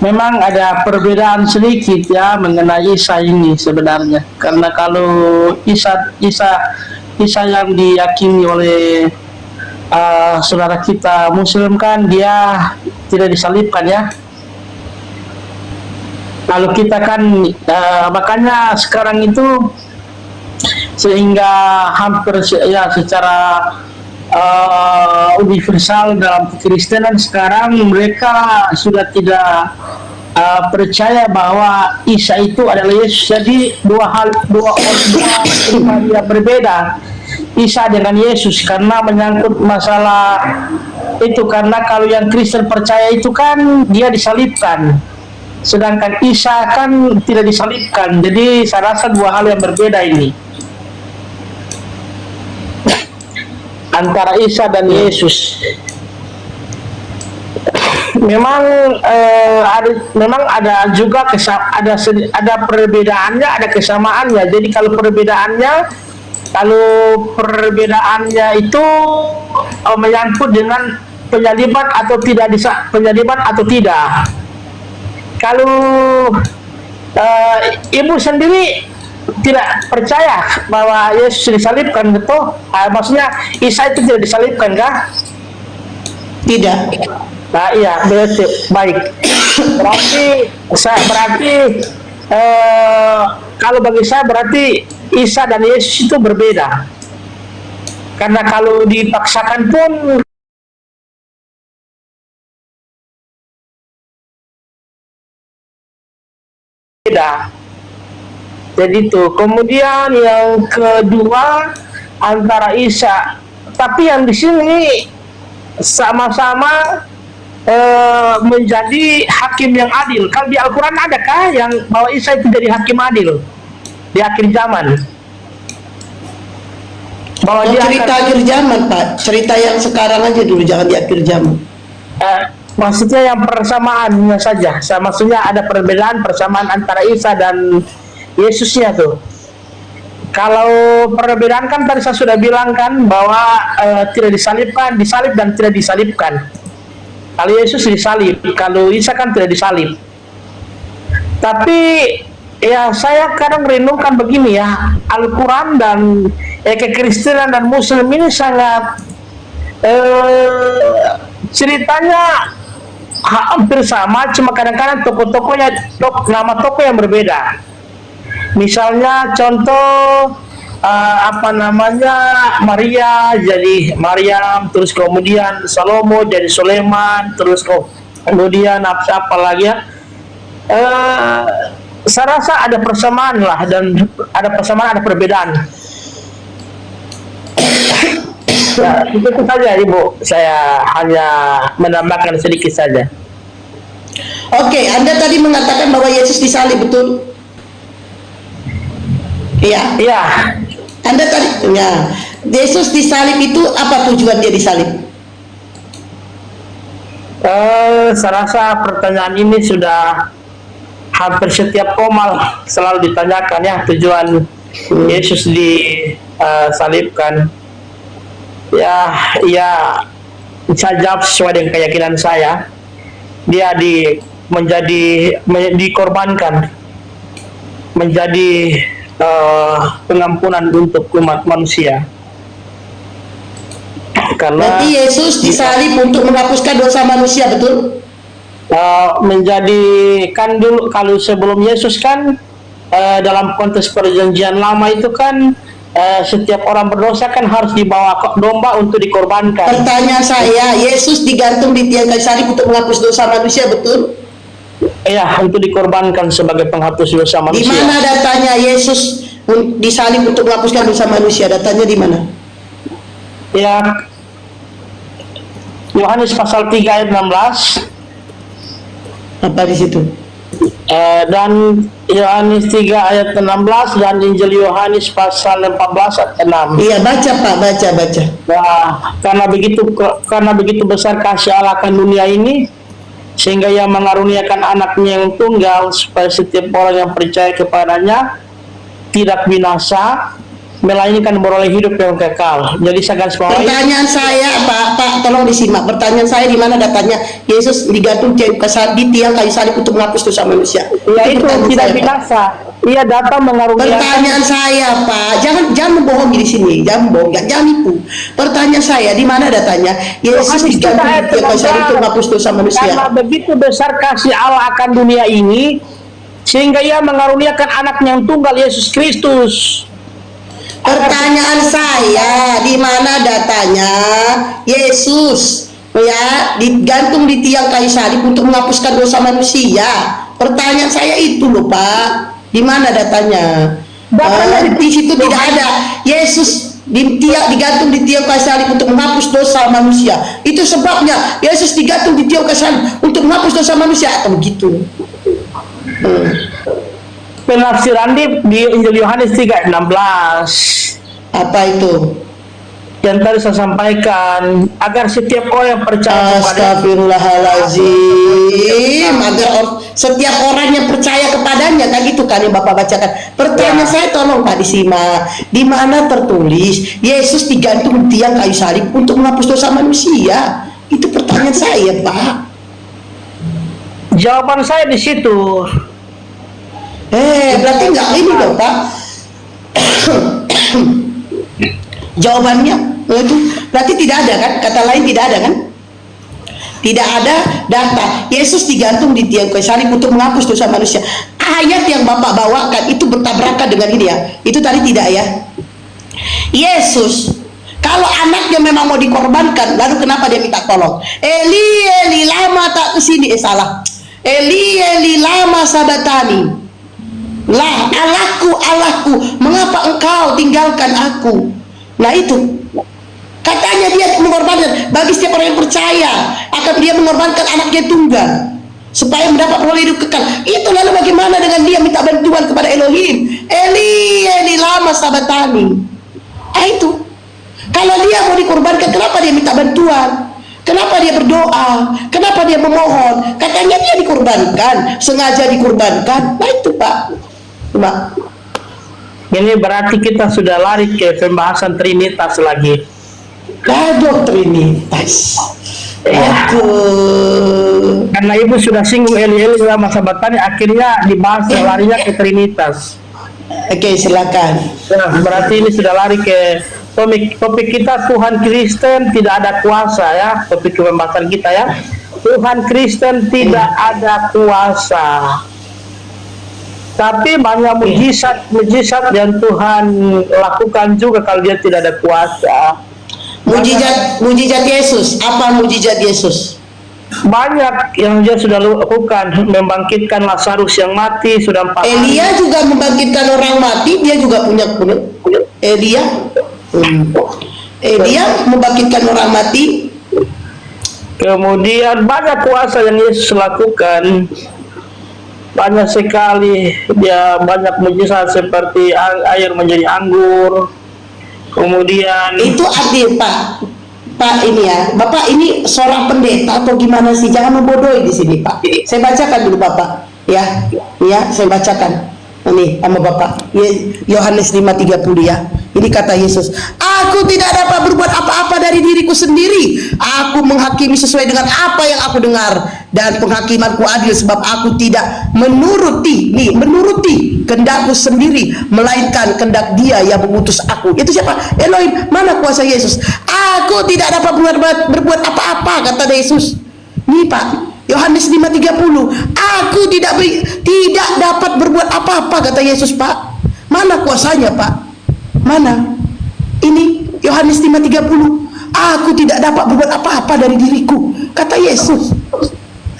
memang ada perbedaan sedikit ya mengenai Isa ini sebenarnya. Karena kalau Isa yang diyakini oleh saudara kita Muslim kan dia tidak disalibkan ya. Lalu kita kan makanya sekarang itu sehingga hampir ya secara universal dalam kekristenan sekarang mereka sudah tidak percaya bahwa Isa itu adalah Yesus. Jadi dua pribadi yang berbeda, Isa dengan Yesus, karena menyangkut masalah itu. Karena kalau yang Kristen percaya itu kan dia disalibkan, sedangkan Isa kan tidak disalibkan. Jadi saya rasa dua hal yang berbeda ini antara Isa dan Yesus. Memang ada juga ada perbedaannya, ada kesamaannya. Jadi kalau perbedaannya itu menyangkut dengan penyaliban atau tidak. Kalau ibu sendiri tidak percaya bahwa Yesus disalibkan, betul? Maksudnya Isa itu tidak disalibkan, kah? Tidak. Nah, iya, berarti baik. Berarti kalau bagi saya berarti Isa dan Yesus itu berbeda. Karena kalau dipaksakan pun beda. Jadi itu. Kemudian yang kedua antara Isa, tapi yang di sini sama-sama menjadi hakim yang adil. Kalau di Al-Quran adakah yang bahwa Isa itu jadi hakim adil di akhir zaman? Bahwa dia cerita akhir zaman, Pak. Cerita yang sekarang aja dulu, jangan di akhir zaman. Maksudnya yang persamaannya saja. Maksudnya ada perbedaan persamaan antara Isa dan Yesusnya tuh. Kalau perbedaan kan tadi saya sudah bilang kan bahwa tidak disalibkan, disalib dan tidak disalibkan. Kalau Yesus disalib, kalau Isa kan tidak disalib. Tapi ya saya kadang renungkan begini ya, Al-Quran dan kekristenan dan Muslim ini sangat ceritanya hampir sama, cuma kadang-kadang nama tokoh yang berbeda. Misalnya contoh Maria jadi Maryam, terus kemudian Salomo jadi Sulaiman, terus kemudian apa lagi ya, saya rasa ada persamaan lah, dan ada persamaan, ada perbedaan. Ya, itu saja Ibu, saya hanya menambahkan sedikit saja. Oke, Anda tadi mengatakan bahwa Yesus disalib, betul? Iya. Iya. Anda tadi, ya, Yesus disalib itu apa tujuan dia disalib? Saya rasa pertanyaan ini sudah hampir setiap komal selalu ditanyakan ya, tujuan Yesus disalibkan. Ya, saya jawab sesuai dengan keyakinan saya. Dia dikorbankan menjadi pengampunan untuk umat manusia. Karena berarti Yesus disalib untuk menghapuskan dosa manusia, betul? Kan dulu kalau sebelum Yesus kan dalam konteks perjanjian lama itu kan setiap orang berdosa kan harus dibawa domba untuk dikorbankan. Pertanyaan saya, Yesus digantung di tiang kayu salib untuk menghapus dosa manusia, betul? Iya, untuk dikorbankan sebagai penghapus dosa manusia. Di mana datanya Yesus disalib untuk menghapuskan dosa manusia? Datanya di mana? Ya, Yohanes pasal 3 ayat 16. Apa di situ? Dan Yohanes 3 ayat 16 dan Injil Yohanes pasal 14 ayat 6. Iya, baca Pak, baca. Nah, karena begitu besar kasih Allah akan dunia ini, sehingga Ia mengaruniakan anaknya yang tunggal, supaya setiap orang yang percaya kepadanya tidak binasa, melainkan beroleh hidup yang kekal. Jadi saya garis bawahi. Pertanyaan saya, Pak, tolong disimak. Pertanyaan saya, di mana datanya Yesus digantung di tiang kayu salib untuk menghapus dosa manusia? Ya itu pertanyaan tidak saya, Pak. binasa. Ia datang mengaruniakan. Pertanyaan saya, Pak, jangan membohongi di sini, jangan nipu. Pertanyaan saya, di mana datanya Yesus digantung di tiang kayu salib untuk menghapus dosa manusia? Karena begitu besar kasih Allah akan dunia ini, sehingga Ia mengaruniakan anaknya yang tunggal, Yesus Kristus. Pertanyaan saya, di mana datanya Yesus ya digantung di tiang kayu salib untuk menghapuskan dosa manusia? Pertanyaan saya itu loh, Pak. Di mana datanya? Di situ tidak ada Yesus digantung di tiang kayu salib untuk menghapus dosa manusia. Itu sebabnya Yesus digantung di tiang kayu salib untuk menghapus dosa manusia, atau begitu? Penafsiran di Injil Yohanes 3 ayat 16. Apa itu? Yang tadi saya sampaikan, agar setiap orang yang percaya kepada Astagfirullahaladzim, agar setiap orang yang percaya kepadanya, kan gitu kan yang Bapak bacakan. Pertanyaan saya, tolong Pak disimak, di mana tertulis Yesus digantung di tiang kayu salib untuk menghapus dosa manusia? Itu pertanyaan saya, Pak. Jawaban saya di situ. Berarti nggak ini dong, Pak. Jawabannya itu berarti tidak ada kan? Kata lain tidak ada kan? Tidak ada data Yesus digantung di tiang kayu salib untuk menghapus dosa manusia. Ayat yang Bapak bawakan itu bertabrakan dengan ini ya. Itu tadi tidak ya. Yesus, kalau anaknya memang mau dikorbankan, lalu kenapa dia minta tolong? Eli, Eli, lama tak kesini? Salah. Eli, Eli, lama sabatani. Lah, Allahku, mengapa engkau tinggalkan aku? Nah itu, katanya dia mengorbankan. Bagi setiap orang yang percaya, akan dia mengorbankan anaknya tunggal supaya mendapat peroleh hidup kekal. Itu lalu bagaimana dengan dia minta bantuan kepada Elohim? Eli, Eli, lama sabatani. Itu, kalau dia mau dikorbankan, kenapa dia minta bantuan? Kenapa dia berdoa? Kenapa dia memohon? Katanya dia dikorbankan, sengaja dikorbankan. Nah itu Pak. Coba. Ini berarti kita sudah lari ke pembahasan Trinitas lagi. Aduh, Trinitas. Aduh. Karena Ibu sudah singgung Eli sama sahabatnya, akhirnya dibahas larinya ke Trinitas. Oke, silakan. Nah, berarti ini sudah lari ke topik kita, Tuhan Kristen tidak ada kuasa ya. Topik pembahasan kita ya. Tuhan Kristen tidak ada kuasa. Tapi banyak mujizat yang Tuhan lakukan juga kalau dia tidak ada kuasa. Mujizat Yesus, apa mujizat Yesus? Banyak yang dia sudah lakukan, membangkitkan Lazarus yang mati sudah 4 hari. Elia juga membangkitkan orang mati, dia juga punya Elia. Elia membangkitkan orang mati. Kemudian banyak kuasa yang Yesus lakukan. Banyak sekali dia, banyak mujizat seperti air menjadi anggur. Kemudian itu artinya Pak ini ya, Bapak ini seorang pendeta atau gimana sih? Jangan membodohi di sini Pak. Saya bacakan dulu Bapak ya, saya bacakan ini sama Bapak. Yohanes 5:30 ya. Ini kata Yesus, aku tidak dapat berbuat apa-apa dari diriku sendiri. Aku menghakimi sesuai dengan apa yang aku dengar, dan penghakimanku adil sebab aku tidak menuruti kehendakku sendiri, melainkan kehendak Dia yang mengutus aku. Itu siapa? Elohim. Mana kuasa Yesus? Aku tidak dapat berbuat apa-apa, kata Yesus. Nih Pak, Yohanes 5:30. Aku tidak dapat berbuat apa-apa, kata Yesus Pak. Mana kuasanya Pak? Mana? Ini Yohanes 5:30. Aku tidak dapat berbuat apa-apa dari diriku, kata Yesus.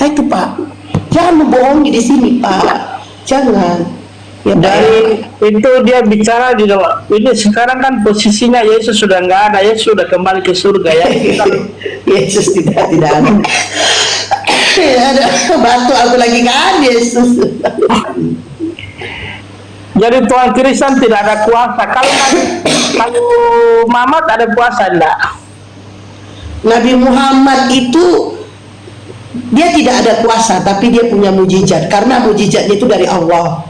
Nah itu Pak, jangan membohongi di sini Pak, jangan. Ya, dari itu dia bicara di dalam ini. Sekarang kan posisinya Yesus sudah nggak ada, Yesus sudah kembali ke surga ya. Yesus tidak ada. Ada bantu aku lagi kan Yesus. Jadi Tuhan Kristen tidak ada kuasa. Kalau Muhammad ada kuasa enggak? Nabi Muhammad itu dia tidak ada kuasa, tapi dia punya mujizat, karena mujizatnya itu dari Allah.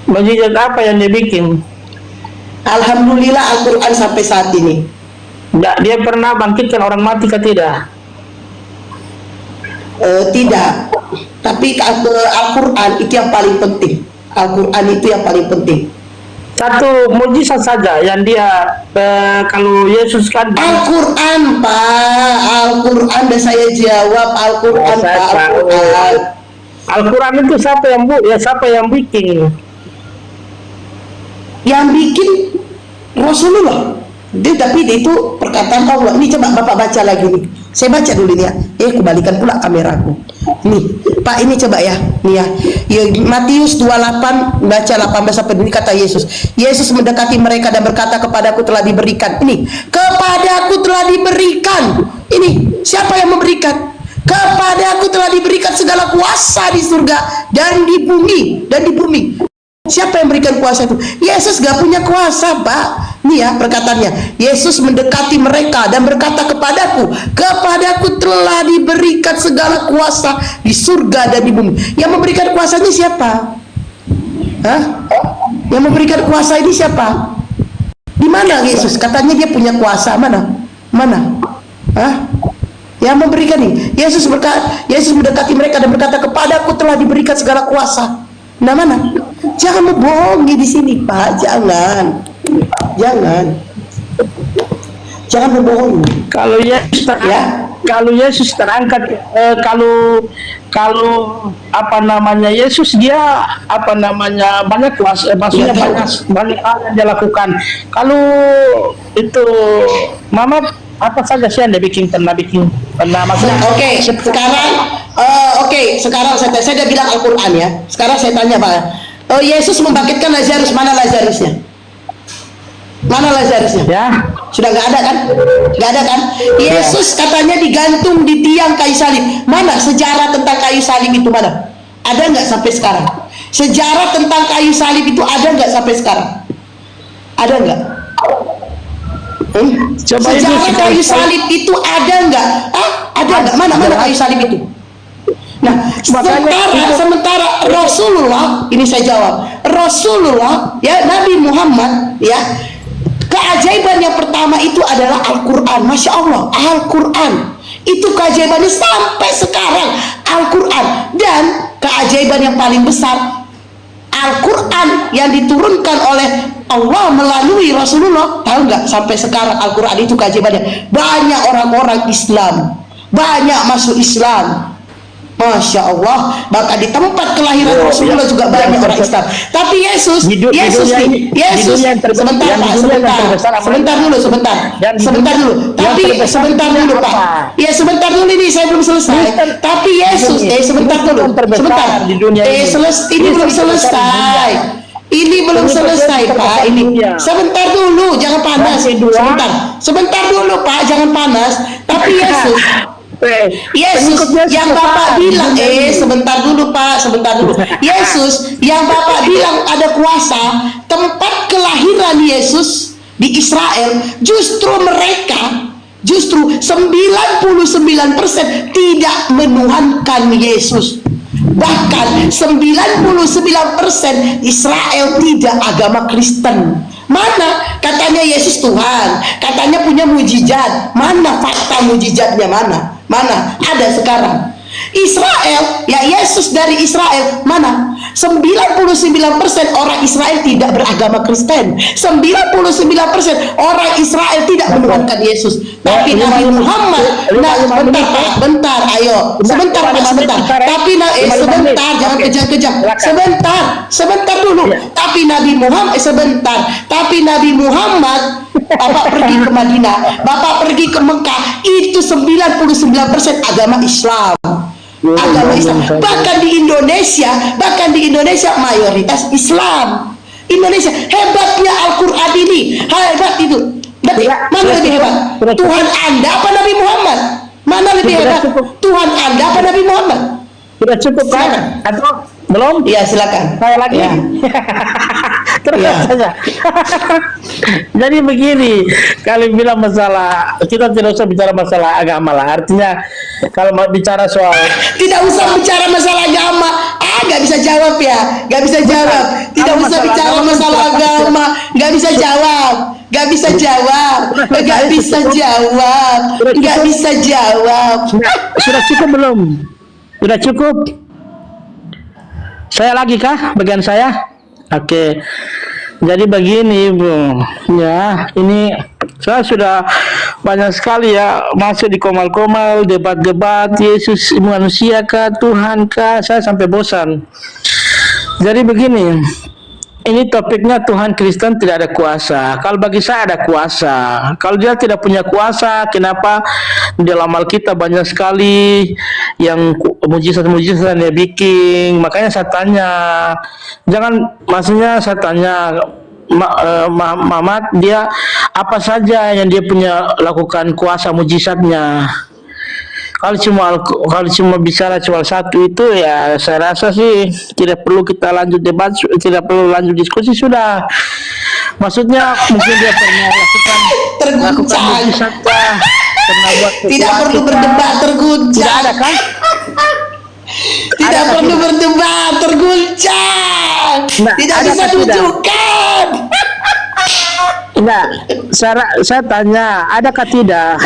Mujizat apa yang dia bikin? Alhamdulillah Al-Quran sampai saat ini. Enggak, dia pernah bangkitkan orang mati ke tidak? Tidak, tapi Al-Quran itu yang paling penting. Al-Quran itu yang paling penting. Satu mujizat saja yang dia kalau Yesus kan Al-Quran Pak, Al-Quran dan saya jawab Al-Quran Pak, Al-Quran. Al-Quran itu siapa yang bikin? Yang bikin Rasulullah. Tapi itu perkataan Allah. Ini coba Bapak baca lagi nih. Saya baca dulu nih ya. Kembalikan pula kameraku. Nih, Pak, ini coba ya. Nih ya. Matius 28 baca 18 sampai ini kata Yesus. Yesus mendekati mereka dan berkata, kepadaku telah diberikan. Ini, kepadaku telah diberikan. Ini, siapa yang memberikan? Kepadaku telah diberikan segala kuasa di surga dan di bumi. Siapa yang berikan kuasa itu? Yesus gak punya kuasa, Pak. Nih ya perkataannya. Yesus mendekati mereka dan berkata kepadaku telah diberikan segala kuasa di surga dan di bumi. Yang memberikan kuasanya siapa? Hah? Yang memberikan kuasa ini siapa? Di mana Yesus? Katanya dia punya kuasa. Mana? Hah? Yang memberikan ini. Yesus mendekati mereka dan berkata kepadaku telah diberikan segala kuasa. Nah, mana? Jangan membohongi di sini, Pak. Jangan membohongi. Kalau Yesus terangkat, kalau Yesus dia banyak kuasa, maksudnya banyak hal yang dia lakukan. Kalau itu Mama apa saja sih yang dia pernah maksudnya? Sekarang saya udah bilang Al-Quran ya. Sekarang saya tanya Pak. Yesus membangkitkan Lazarus, mana Lazarusnya? Ya. Sudah nggak ada kan? Yesus katanya digantung di tiang kayu salib. Mana sejarah tentang kayu salib itu mana? Ada nggak sampai sekarang? Sejarah tentang kayu salib itu ada nggak sampai sekarang? Ada nggak? Sejarah kayu salib itu ada nggak? Ada nggak? Mana kayu salib itu? Nah, sementara Rasulullah, ini saya jawab, Rasulullah ya, Nabi Muhammad ya, keajaiban yang pertama itu adalah Al-Quran. Masya Allah, Al-Quran itu keajaibannya sampai sekarang, Al-Quran. Dan keajaiban yang paling besar, Al-Quran yang diturunkan oleh Allah melalui Rasulullah. Tahu nggak, sampai sekarang Al-Quran itu keajaibannya. Banyak orang-orang Islam, banyak masuk Islam. Masya Allah, bahkan di tempat kelahiran Rasulullah juga banyak orang Islam. Tapi Yesus sebentar dulu Pak. Ya sebentar dulu, ini saya belum selesai. Tapi Yesus, sebentar dulu, ini belum selesai Pak. Ini sebentar dulu, jangan panas. Sebentar dulu Pak, jangan panas. Tapi Yesus yang Bapak bilang, sebentar dulu Pak, Yesus yang Bapak bilang ada kuasa, tempat kelahiran Yesus di Israel, justru 99% tidak menuhankan Yesus. Bahkan 99% Israel tidak agama Kristen. Mana katanya Yesus Tuhan, katanya punya mujizat. Mana fakta mujizatnya? Mana ada sekarang? Israel, ya Yesus dari Israel, mana? 99% orang Israel tidak beragama Kristen. 99% orang Israel tidak menuhankan Yesus. Tapi Nabi Muhammad, bentar, ayo. Sebentar. Tapi sebentar, jangan kejam-kejam. Sebentar dulu. Tapi Nabi Muhammad, Tapi Nabi Muhammad, Bapak pergi ke Madinah, Bapak pergi ke Mekah, itu 99% agama Islam. Bahkan di Indonesia mayoritas Islam. Indonesia hebatnya Al-Quran ini, hebat itu. Mana lebih hebat, Tuhan Anda apa Nabi Muhammad? Mana lebih Sudah hebat? cukup. Tuhan Anda apa Nabi Muhammad? Sudah cukup kan? Silakan. Atau belum? Iya, silakan. Saya lagi. Ya. Terus Ya. saja. Jadi begini, kalau bilang masalah, kita tidak usah bicara masalah agama lah. Artinya kalau mau bicara soal Tidak usah bicara masalah agama. Nggak bisa jawab ya. Nggak bisa jawab. Tidak Kalau usah masalah bicara agama, masalah silakan. agama. Nggak bisa jawab. Nggak bisa jawab. Nggak bisa jawab. Nggak bisa jawab. sudah cukup belum? Sudah cukup? Saya lagi kah bagian saya? Oke. Jadi begini, Bro. Ya, ini saya sudah banyak sekali ya masuk di komal-komal, debat-debat, Yesus manusia kah, Tuhan kah, saya sampai bosan. Jadi begini, ini topiknya Tuhan Kristen tidak ada kuasa. Kalau bagi saya ada kuasa. Kalau dia tidak punya kuasa, kenapa di dalam Alkitab banyak sekali yang mujizat-mujizat yang dia bikin? Makanya saya tanya, maksudnya saya tanya, Muhammad dia apa saja yang dia punya lakukan kuasa mujizatnya? Kalau cuma bicara cuma satu itu ya saya rasa sih tidak perlu kita lanjut debat, tidak perlu lanjut diskusi sudah. Maksudnya mungkin dia pernah lakukan Terguncang. mujizat kah? Pernah buat Tidak sesuatu perlu kah? berdebat, terguncang. Tidak ada kan? Tidak Ada perlu tidak? berdebat, terguncang. Nah, Tidak ada bisa tidak? tunjukkan. Enggak, saya tanya, adakah tidak?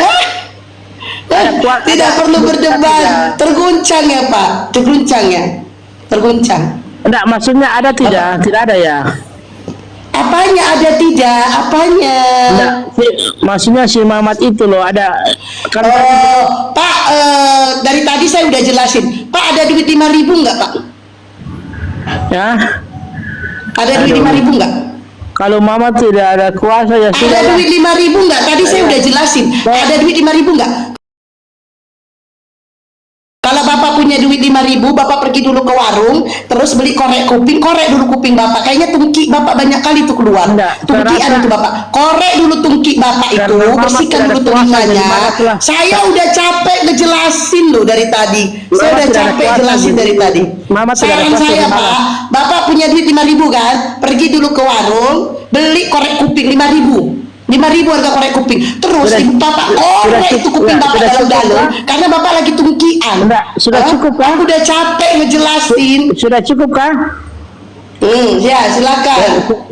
Tidak perlu berdebat, terguncang ya Pak, terguncang ya, terguncang. Enggak, maksudnya ada tidak? Tidak ada ya? Apanya ada tidak? Apanya? Enggak, maksudnya si Muhammad itu loh ada kan Pak, dari tadi saya udah jelasin. Pak, ada duit 5.000 nggak Pak? ya. Ada duit 5.000 nggak? Kalau Muhammad tidak ada kuasa ya sudah. Ada duit 5.000 nggak? Tadi saya udah jelasin. Ada duit 5.000 nggak? Kalau Bapak punya duit 5.000, Bapak pergi dulu ke warung, terus beli korek dulu kuping Bapak. Kayaknya tungki Bapak banyak kali tuh keluar. Enggak, Tungkian saya itu Bapak. Korek dulu tungki Bapak itu, Karena Mama bersihkan tidak dulu ada kuasa, telinganya. gimana pula? Saya udah capek ngejelasin loh dari tadi. Saya Mama udah tidak ada capek kuasa, jelasin gitu. dari tadi. Mama tidak ada Saran kuasa, saya gimana? Pak, Bapak punya duit 5.000 kan? Pergi dulu ke warung, beli korek kuping 5.000. 5.000 harga korek kuping. Terus Sudah- ibu Bapak sudah korek cukup, itu kuping ya, Bapak sudah cukup, dalam-dalam Pak. karena Bapak lagi tungkian. Enggak, sudah Hah? cukup, Pak. Aku udah capek ngejelasin. Sudah cukup kah? Ya silakan.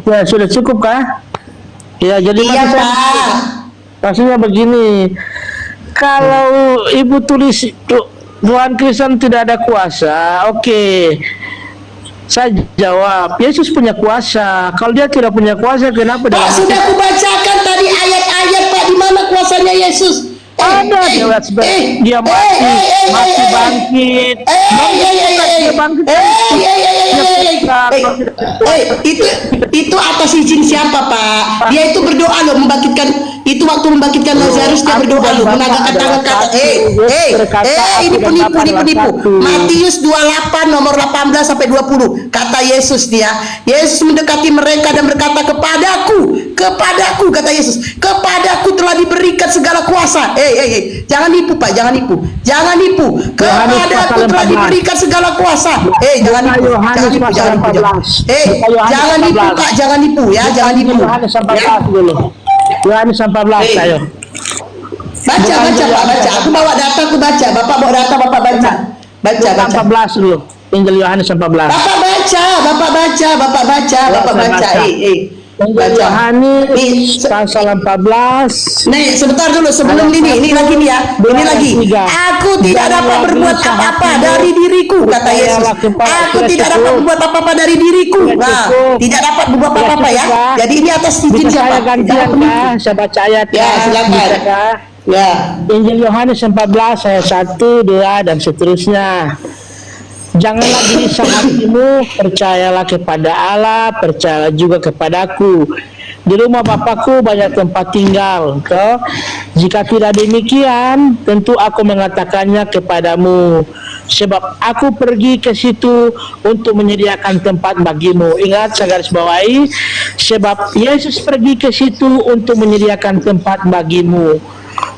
Ya sudah cukup kah? Ya jadi Iya Pak. maksudnya begini, kalau ibu tulis Tuhan Kristen tidak ada kuasa, oke. Saya jawab, Yesus punya kuasa. Kalau dia tidak punya kuasa, kenapa Pak, dalam sudah aku bacakan tadi ayat-ayat Pak, di mana kuasanya Yesus? ada jelas dia mati bangkit. Itu atas izin siapa Pak? Dia itu berdoa loh membangkitkan, itu waktu membangkitkan Lazarus dia berdoa loh menanggalkan tangan kata ini penipu. Matius 28 nomor 18 sampai 20 kata Yesus dia. Yesus mendekati mereka dan berkata kepadaku kata Yesus, kepadaku telah diberikan segala kuasa. Jangan nipu Pak, jangan nipu. Kepadaku telah diberikan segala kuasa. Jangan nipu. Jangan nipu Pak, jangan nipu ya, jangan nipu. Yohanes 14 dulu. Yohanes 14 ayo. Baca Pak, baca. Aku bawa data, aku baca. Bapak bawa data, Bapak baca. Baca. 14 dulu. Injil Yohanes 14. Bapak baca. Injil Yohanes pasal 14. Nih, sebentar dulu sebelum ini lagi nih ya. Ini lagi. Aku tidak dapat berbuat apa-apa dari diriku, kata Yesus. Aku tidak dapat berbuat apa-apa dari diriku. Nah, tidak dapat berbuat apa-apa ya. Jadi ini atas izin Bisa saya siapa? gantian kah? Saya baca ayatnya. Ya, silakan. Bisa kah? Ya. Injil Yohanes 14 ayat 1, 2 dan seterusnya. Janganlah gelisah hatimu, percayalah kepada Allah, percayalah juga kepadaku. Di rumah Bapakku banyak tempat tinggal. Toh, jika tidak demikian, tentu aku mengatakannya kepadamu. Sebab aku pergi ke situ untuk menyediakan tempat bagimu. Ingat, saya garis bawahi, sebab Yesus pergi ke situ untuk menyediakan tempat bagimu.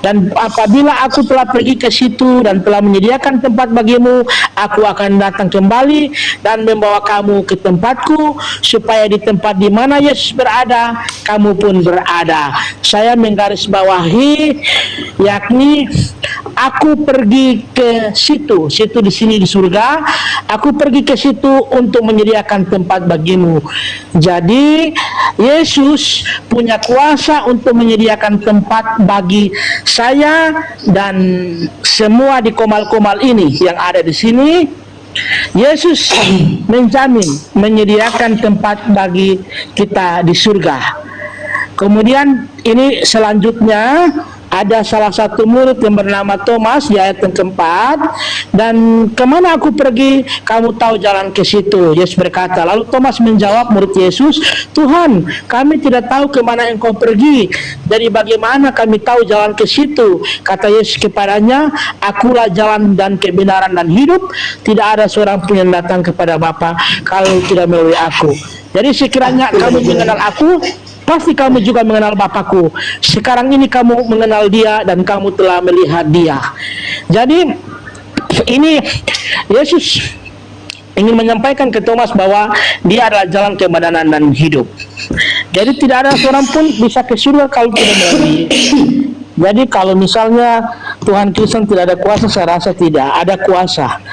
Dan apabila aku telah pergi ke situ dan telah menyediakan tempat bagimu, aku akan datang kembali dan membawa kamu ke tempatku, supaya di tempat di mana Yesus berada, kamu pun berada. Saya menggarisbawahi, yakni aku pergi ke situ. Situ di sini di surga. Aku pergi ke situ untuk menyediakan tempat bagimu. Jadi Yesus punya kuasa untuk menyediakan tempat bagi saya dan semua di komal-komal ini yang ada di sini. Yesus menjamin menyediakan tempat bagi kita di surga. Kemudian ini selanjutnya ada salah satu murid yang bernama Thomas di ayat yang keempat, dan kemana aku pergi, kamu tahu jalan ke situ. Yesus berkata, lalu Thomas menjawab murid Yesus, Tuhan, kami tidak tahu kemana engkau pergi, jadi bagaimana kami tahu jalan ke situ? Kata Yesus kepadanya, akulah jalan dan kebenaran dan hidup, tidak ada seorang pun yang datang kepada Bapa kalau tidak melalui aku. Jadi sekiranya kamu mengenal aku, pasti kamu juga mengenal Bapakku. Sekarang ini kamu mengenal Dia dan kamu telah melihat Dia. Jadi ini Yesus ingin menyampaikan ke Thomas bahwa Dia adalah jalan kebenaran dan hidup. Jadi tidak ada seorang pun bisa ke surga kalau tidak melalui. Jadi kalau misalnya Tuhan Kristen tidak ada kuasa, saya rasa tidak ada kuasa.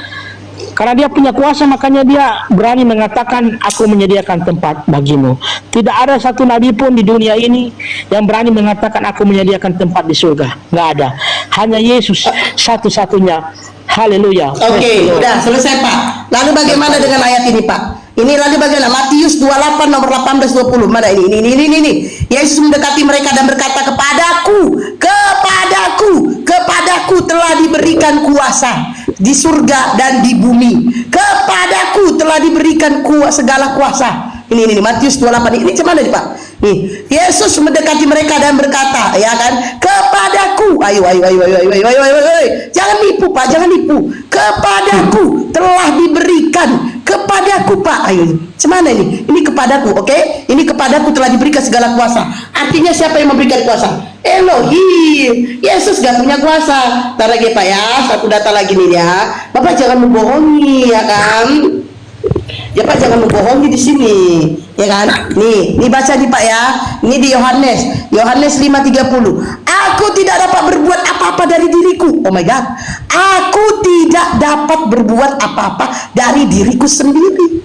Karena Dia punya kuasa, makanya Dia berani mengatakan, aku menyediakan tempat bagimu. Tidak ada satu nabi pun di dunia ini yang berani mengatakan, aku menyediakan tempat di surga. Nggak ada. Hanya Yesus satu-satunya. Haleluya. Oke, udah selesai Pak. Lalu bagaimana dengan ayat ini Pak? Ini lalu bagaimana? Matius 28 nomor 18-20. Mana ini. Yesus mendekati mereka dan berkata, kepadaku telah diberikan kuasa di surga dan di bumi. Kepadaku telah diberikan segala kuasa. Ini Matius 28. Ini cuman nih Pak. Nih, Yesus mendekati mereka dan berkata, ya kan? Kepadaku. Ayo. Jangan nipu Pak, jangan nipu. Kepadaku telah diberikan. Kepadaku Pak. Ayo. Cuman ini? Ini kepadaku, oke? Ini kepadaku telah diberikan segala kuasa. Artinya siapa yang memberikan kuasa? Elohim. Yesus gak punya kuasa. Ntar lagi Pak ya, satu data lagi nih ya. Bapak jangan membohongi, ya kan? Ya Pak, jangan membohongi di sini, ya kan? Nih baca nih Pak ya. Ini di Yohanes 5:30. Aku tidak dapat berbuat apa-apa dari diriku. Oh my God. Aku tidak dapat berbuat apa-apa dari diriku sendiri.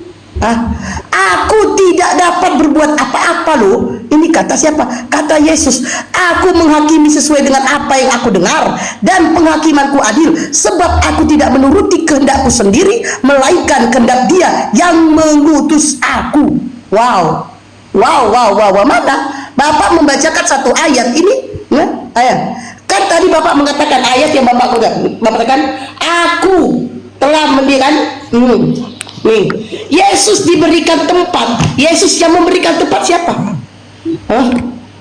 Aku tidak dapat berbuat apa-apa loh. Ini kata siapa? Kata Yesus. Aku menghakimi sesuai dengan apa yang aku dengar, dan penghakimanku adil, sebab aku tidak menuruti kehendakku sendiri, melainkan kehendak Dia yang mengutus aku. Wow. Mana? Bapak membacakan satu ayat ini, ayat. Kan tadi Bapak mengatakan ayat yang Bapak mengatakan, aku telah mendirikan. Nih, Yesus diberikan tempat. Yesus yang memberikan tempat siapa?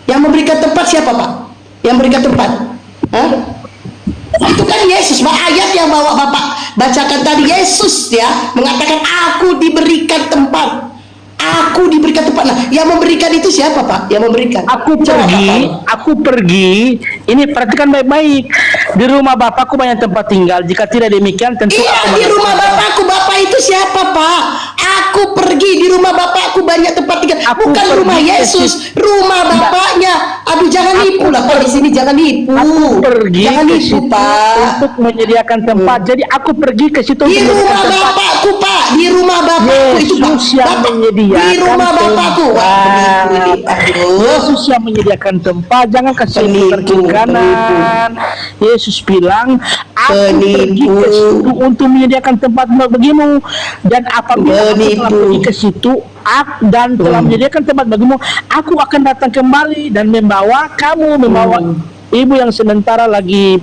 Yang memberikan tempat siapa Pak? Yang memberikan tempat? Itu kan Yesus. Ayat yang Bapak bacakan tadi, Yesus ya mengatakan, aku diberikan tempat. Aku diberikan tempat. Nah, yang memberikan itu siapa Pak? Yang memberikan. Aku pergi. Ini perhatikan baik-baik. Di rumah Bapakku banyak tempat tinggal. Jika tidak demikian, tentu di rumah Bapakku. Bapak itu siapa Pak? Aku pergi, di rumah Bapakku banyak tempat tinggal. Bukan rumah Yesus, rumah Bapaknya. Aduh, jangan nipu lah Pak, di sini jangan nipu. Aku pergi jangan ke nipu situ Pak. untuk menyediakan tempat. Jadi aku pergi ke situ Di rumah Bapakku Pak, di rumah Bapakku itu Pak. Di rumah Bapakku. Yesus yang menyediakan tempat. Jangan kasih kiri kanan. Yesus bilang, aku pergi ke situ untuk menyediakan tempat bagimu, dan apabila aku telah pergi ke situ dan telah menyediakan tempat bagimu, aku akan datang kembali dan membawa ibu yang sementara lagi.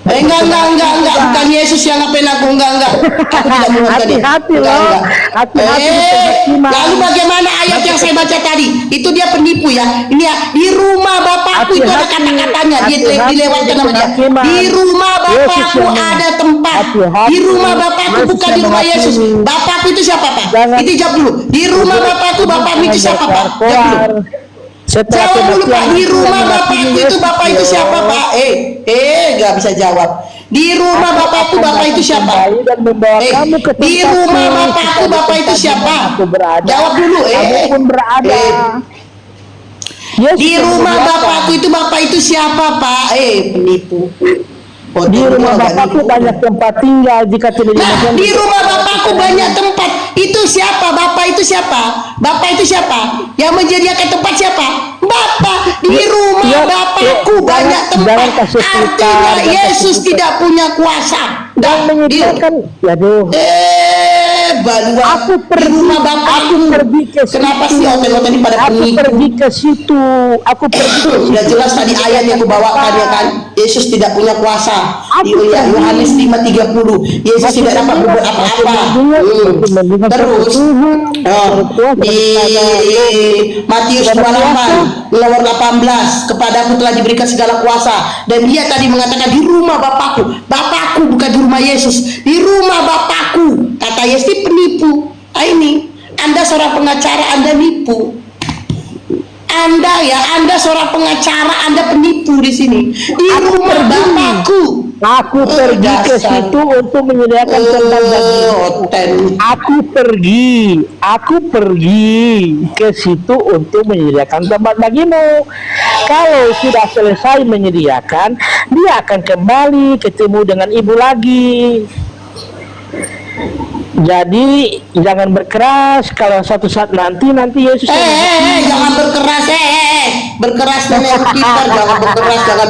Enggak, bukan Yesus yang ngapain aku, enggak. Aku tidak mau hati-hati loh. Lalu bagaimana ayat yang saya baca tadi? Itu dia penipu ya. Ini ya, di rumah Bapakku itu ada kata-katanya, dia dilewatkan sama dia. Di rumah Bapakku ada tempat. Di rumah Bapakku, bukan di rumah Yesus. Bapakku itu siapa Pak? Itu jawab dulu. Di rumah Bapakku itu siapa Pak? Jawab dulu. Setelah Jawab dulu Pak, di kematian rumah dan bapakku matinya itu Yesus, bapak itu siapa Pak? Nggak bisa jawab. Di rumah bapakku bapak itu siapa? kembali dan membawa kamu ke Di tempatku, rumah bapakku supaya bapak itu tempat di siapa? mana aku berada, Jawab dulu, kamu pun berada. Yesus Di yang rumah menyediakan. bapakku itu bapak itu siapa Pak? Penipu. Di rumah bapakku banyak tempat tinggal jika tidak Nah, demikian. di rumah bapakku banyak tempat. Itu siapa? Bapak itu siapa? Bapak itu siapa? Yang menyediakan tempat siapa? Bapak. Di rumah bapakku banyak tempat. Artinya Yesus tidak punya kuasa. Dan menyediakan, Balua. aku Di pergi, rumah bapakku. aku pergi ke situ. Kenapa sih hotel-hotel ini pada Aku penipu? pergi ke situ. Aku pergi ke situ. Sudah jelas tadi ayat yang kubawakan ya kan. Yesus tidak punya kuasa. Di Aku Yohanes 5:30. Yesus tidak dapat berbuat apa-apa. Terus di Matius 28 nomor 18, kepadaku telah diberikan segala kuasa, dan dia tadi mengatakan di rumah bapakku bukan di rumah Yesus, di rumah bapakku, kata Yesus. Penipu. Ini Anda seorang pengacara, Anda nipu. Anda seorang pengacara, Anda penipu di sini. Di rumah bapakku. Aku pergi ke situ untuk menyediakan tempat bagimu. Aku pergi ke situ untuk menyediakan tempat bagimu. Kalau sudah selesai menyediakan, dia akan kembali ketemu dengan ibu lagi. Jadi jangan berkeras. Kalau satu saat nanti Yesus jangan berkeras, berkeras nenek kita, jangan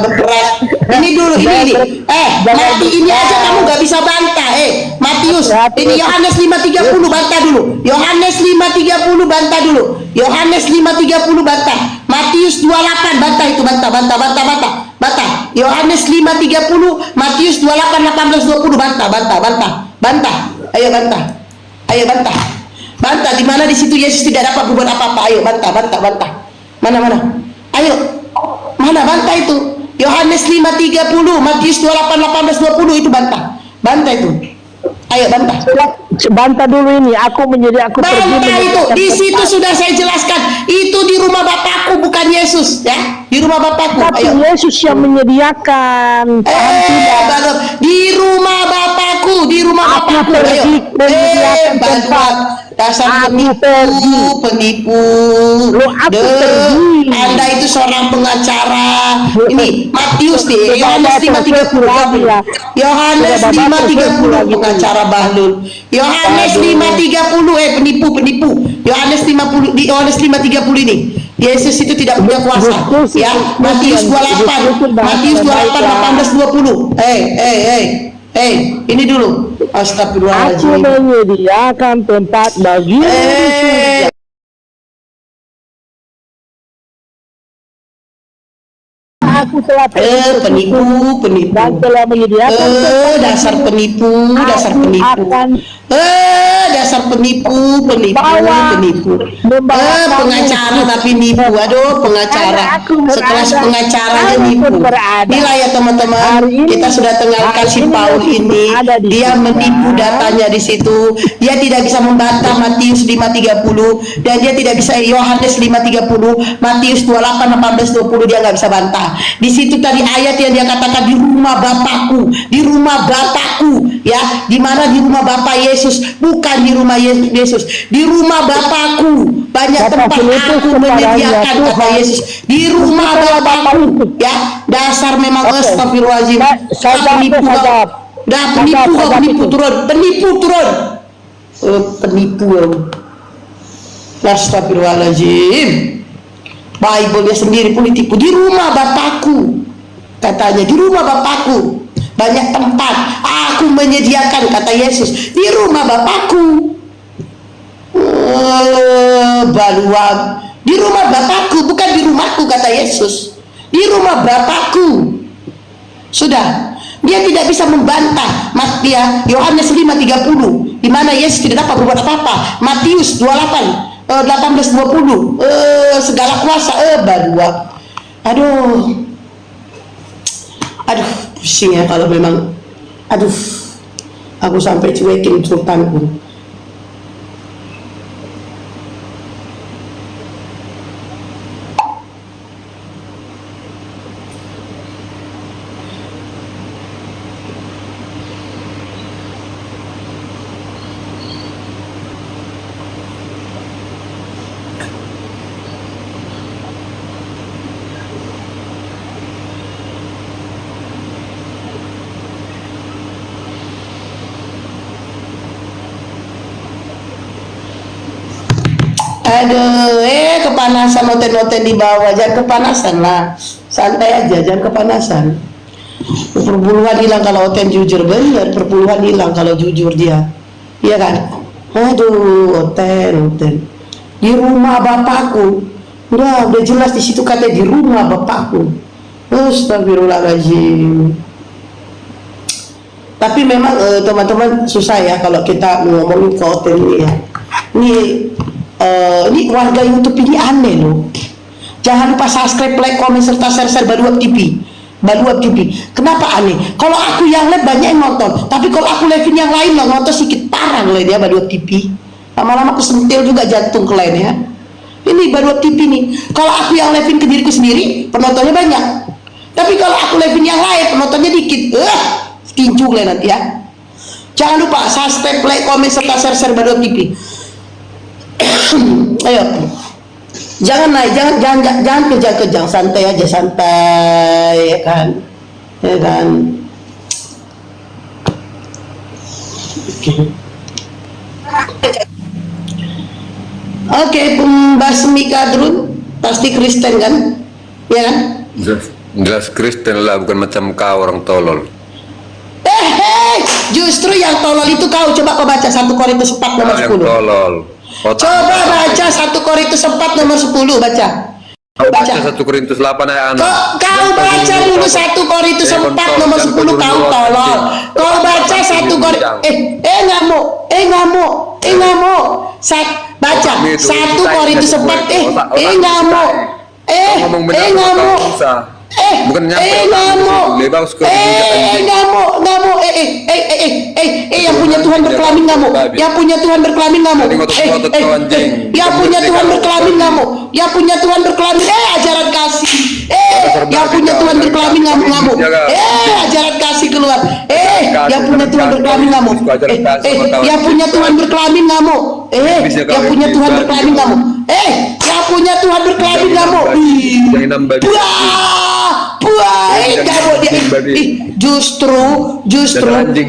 berkeras. Ini dulu, ini. Mati ini aja kamu gak bisa bantah. Matius, ini Yohanes 5:30 bantah dulu. Yohanes 5:30 bantah dulu. Yohanes 5:30 bantah. Matius 28 bantah itu, bantah. Yohanes 5:30, Matius 28 18 20 bantah. Ayo bantah. Bantah di mana di situ Yesus tidak dapat berbuat apa-apa. Ayo bantah. Mana? Ayo. Mana bantah itu? Yohanes 5:30, Matius 28 18 20 itu bantah. Bantah itu. Ayo bantah. Bantah dulu ini. Aku pergi. Bantah itu. Di situ sudah saya jelaskan. Itu di rumah bapakku, bukan Yesus, ya. Di rumah bapakku. Tapi Ayo. Yesus yang menyediakan. Di rumah bapakku, di rumah bapakku. Ayo. Baduat. Dasar penipu. Pergi. Anda itu seorang pengacara. Ini Matius nih, Yohanes 5:30. Yohanes 5:30 pengacara bahlul. Yohanes 5:30 penipu. Yohanes 5:30 ini. Yesus itu tidak punya kuasa. Ya, Matius 28 18 20. Ini dulu. Aku Astagfirullahaladzim. menyediakan tempat bagimu di surga. Aku telah Penipu. dan telah menyediakan Dasar penipu. Dasar penipu. Pengacara tapi nipu. Aduh, pengacara. Sekelas pengacaranya nipu. Inilah ya teman-teman, kita sudah tengalkan si Paul ini. Dia menipu datanya di situ. Dia tidak bisa membantah Matius 5:30 dan dia tidak bisa Yohanes 5:30, Matius 28 18 20 dia nggak bisa bantah. Di situ tadi ayat yang dia katakan di rumah bapakku, ya, di mana di rumah Bapak Yesus, bukan di rumah Yesus, di rumah bapakku banyak tempat aku menyediakan, kata Yesus. Di rumah bapakku, ya, dasar memang astagfirullahaladzim. Penipu turun. Astagfirullahaladzim. Bible-nya sendiri pun ditipu. Di rumah bapakku, katanya, di rumah bapakku banyak tempat aku menyediakan, kata Yesus. Di rumah bapakku. Baluang. Di rumah bapakku, bukan di rumahku, kata Yesus. Di rumah bapakku. Sudah, dia tidak bisa membantah. Yohanes 5:30 di mana Yesus tidak dapat berbuat apa-apa. Matius 28 18 20 segala kuasa. Baluang. Aduh, pusing ya kalau memang. Aku sampai cuekin sultanku. Aduh, kepanasan noten-noten di bawah. Jangan kepanasan lah. Santai aja, jangan kepanasan. Perpuluhan hilang kalau Oten jujur, bener. Perpuluhan hilang kalau jujur dia. Iya kan? Aduh, Oten. Di rumah bapakku. Udah jelas di situ kata di rumah bapakku. Astagfirullahaladzim. Tapi memang teman-teman susah ya kalau kita ngomongin ke Oten ini ya. Ini warga YouTube ini aneh loh. Jangan lupa subscribe, like, komen, serta share Baluap TV. Baluap TV. Kenapa aneh? Kalau aku yang live banyak yang nonton, tapi kalau aku live yang lain lah nonton sedikit parah loh dia Baluap TV. Lama-lama kesentil juga jantung kalian ya. Ini Baluap TV nih. Kalau aku yang live ke diriku sendiri, penontonnya banyak. Tapi kalau aku live yang lain, penontonnya dikit. Tinju kalian nanti ya. Jangan lupa subscribe, like, komen, serta share Baluap TV. Ayo. Jangan naik, jangan kejang-kejang, santai aja, santai, ya kan? Ya kan? Oke, pembasmi kadrun pasti Kristen kan? Ya kan? Jelas Kristen lah, bukan macam kau orang tolol. Justru yang tolol itu kau. Coba kau baca 1 Korintus 4 nomor 10. Yang tolol. Coba baca 1 Korintus 4 nomor 10, baca. Baca 1 Korintus 8 ayat 6. Kau baca dulu 1 Korintus 4 nomor 10, kau tolol. Kau baca 1 Korintus ngamuk. Baca 1 Korintus 4 ngamuk. Bukan ngamuk. Yang punya Tuhan berkelamin ngamuk. Yang punya Tuhan berkelamin ngamuk. Yang punya Tuhan berkelamin ngamuk. Yang punya Tuhan berkelamin ajaran kasih. Yang punya Tuhan berkelamin ngamuk. Ajaran kasih keluar. Yang punya Tuhan berkelamin ngamuk. Yang punya Tuhan berkelamin ngamuk. Yang punya Tuhan berkelamin ngamuk. Yang punya Tuhan berkelamin ngamuk. Kamu dia justru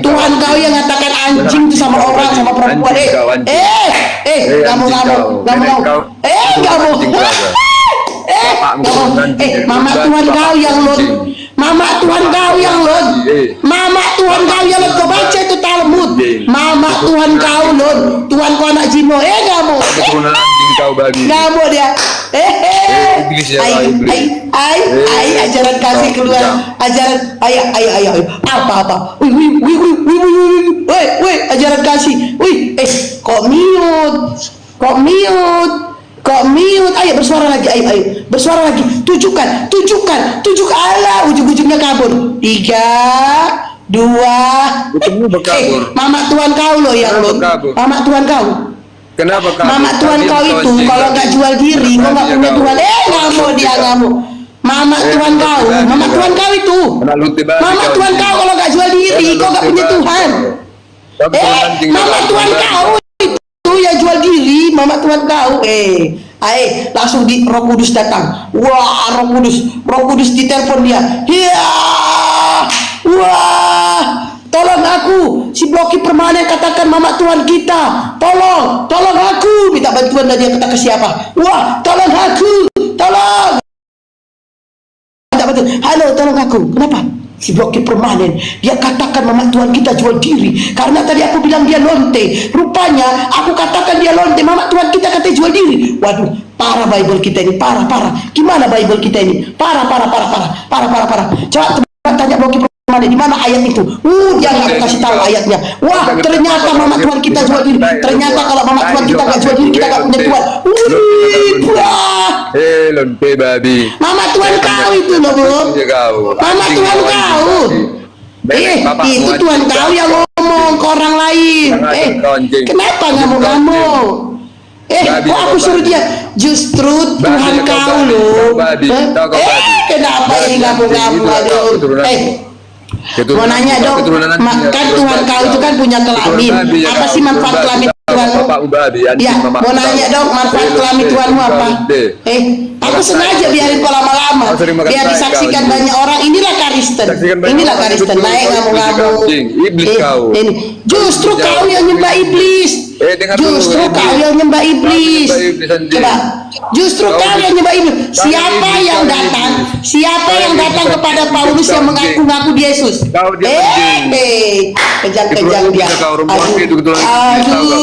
Tuhan kau yang ngatakan anjing itu sama orang, sama perempuan. Kamu mama Tuhan kau yang lon. Mama Tuhan kau yang lon. Mama Tuhan kau yang lon. Kau baca itu Talmud. Mama Tuhan kau lon. Tuhan kau anak Jimo. Kamu. Kamu dia. Ajaran kasih keluar. Ajaran ayo. Apa? Wih, ajaran kasih. Kok mute. Ayo bersuara lagi. Ayo. Bersuara lagi. Tujukan. Alah, ujung-ujungnya kabur. 3, 2. Mama Tuhan kau loh yang lo. Mama Tuhan kau. Kenapa kamu? Mama Tuhan kau itu kalau nggak jual diri, kau nggak punya Tuhan. Ngamuk. Mama Tuhan kau itu. Mama Tuhan kau kalau nggak jual diri, kau nggak punya Tuhan. Mama Tuhan kau itu ya jual diri. Mama Tuhan kau. Langsung di Roh Kudus datang. Wah, Roh Kudus ditelepon dia. Wah, tolong aku, si Bloki permanen katakan Mama Tuhan kita, tolong aku, minta bantuan dan dia kata ke siapa? Wah, tolong aku, tolong. Minta bantuan. Halo, tolong aku. Kenapa? Si Bloki permanen, dia katakan Mama Tuhan kita jual diri. Karena tadi aku bilang dia lonte. Rupanya aku katakan dia lonte. Mama Tuhan kita katanya jual diri. Waduh, parah Bible kita ini, parah. Gimana Bible kita ini? Parah. Coba tanya Bloki permanen, di mana ayat itu? Dia nggak kasih tahu ayatnya. Wah, ternyata Mama Tuhan kita jual diri. Ternyata kalau Mama Tuhan kita nggak jual diri, kita nggak punya Tuhan. Lonte babi. Mama Tuhan kau itu loh, Bu. Mama Tuhan kau. Itu Tuhan kau yang ngomong ke orang lain. Kenapa ngamuk? Kok aku suruh dia? Justru Tuhan kau loh. Kenapa ini ngamuk? Mau nanya dong, kan Tuhan kau itu kan punya kelamin. Apa sih manfaat kelamin Tuhanmu? Ya, mau nanya dong, manfaat kelamin Tuhanmu apa? Aku sengaja biarin kau lama-lama, biar disaksikan banyak orang. Inilah Kristen. Naik ngamuk-ngamuk. Justru kau yang nyembah iblis. dengar dulu, Justru iblis. kau yang nyembah iblis. Kau nyembah iblis, anjing. Coba, justru kau yang nyembah iblis. Siapa iblis, yang kau datang? iblis. Siapa Kau yang iblis, datang kau kepada iblis, Paulus kau yang anjing. mengaku-ngaku dia Yesus? Kau dia anjing. Kejang-kejang Di dia. perut kau rumah itu, kebetulan iblis, tahu kau.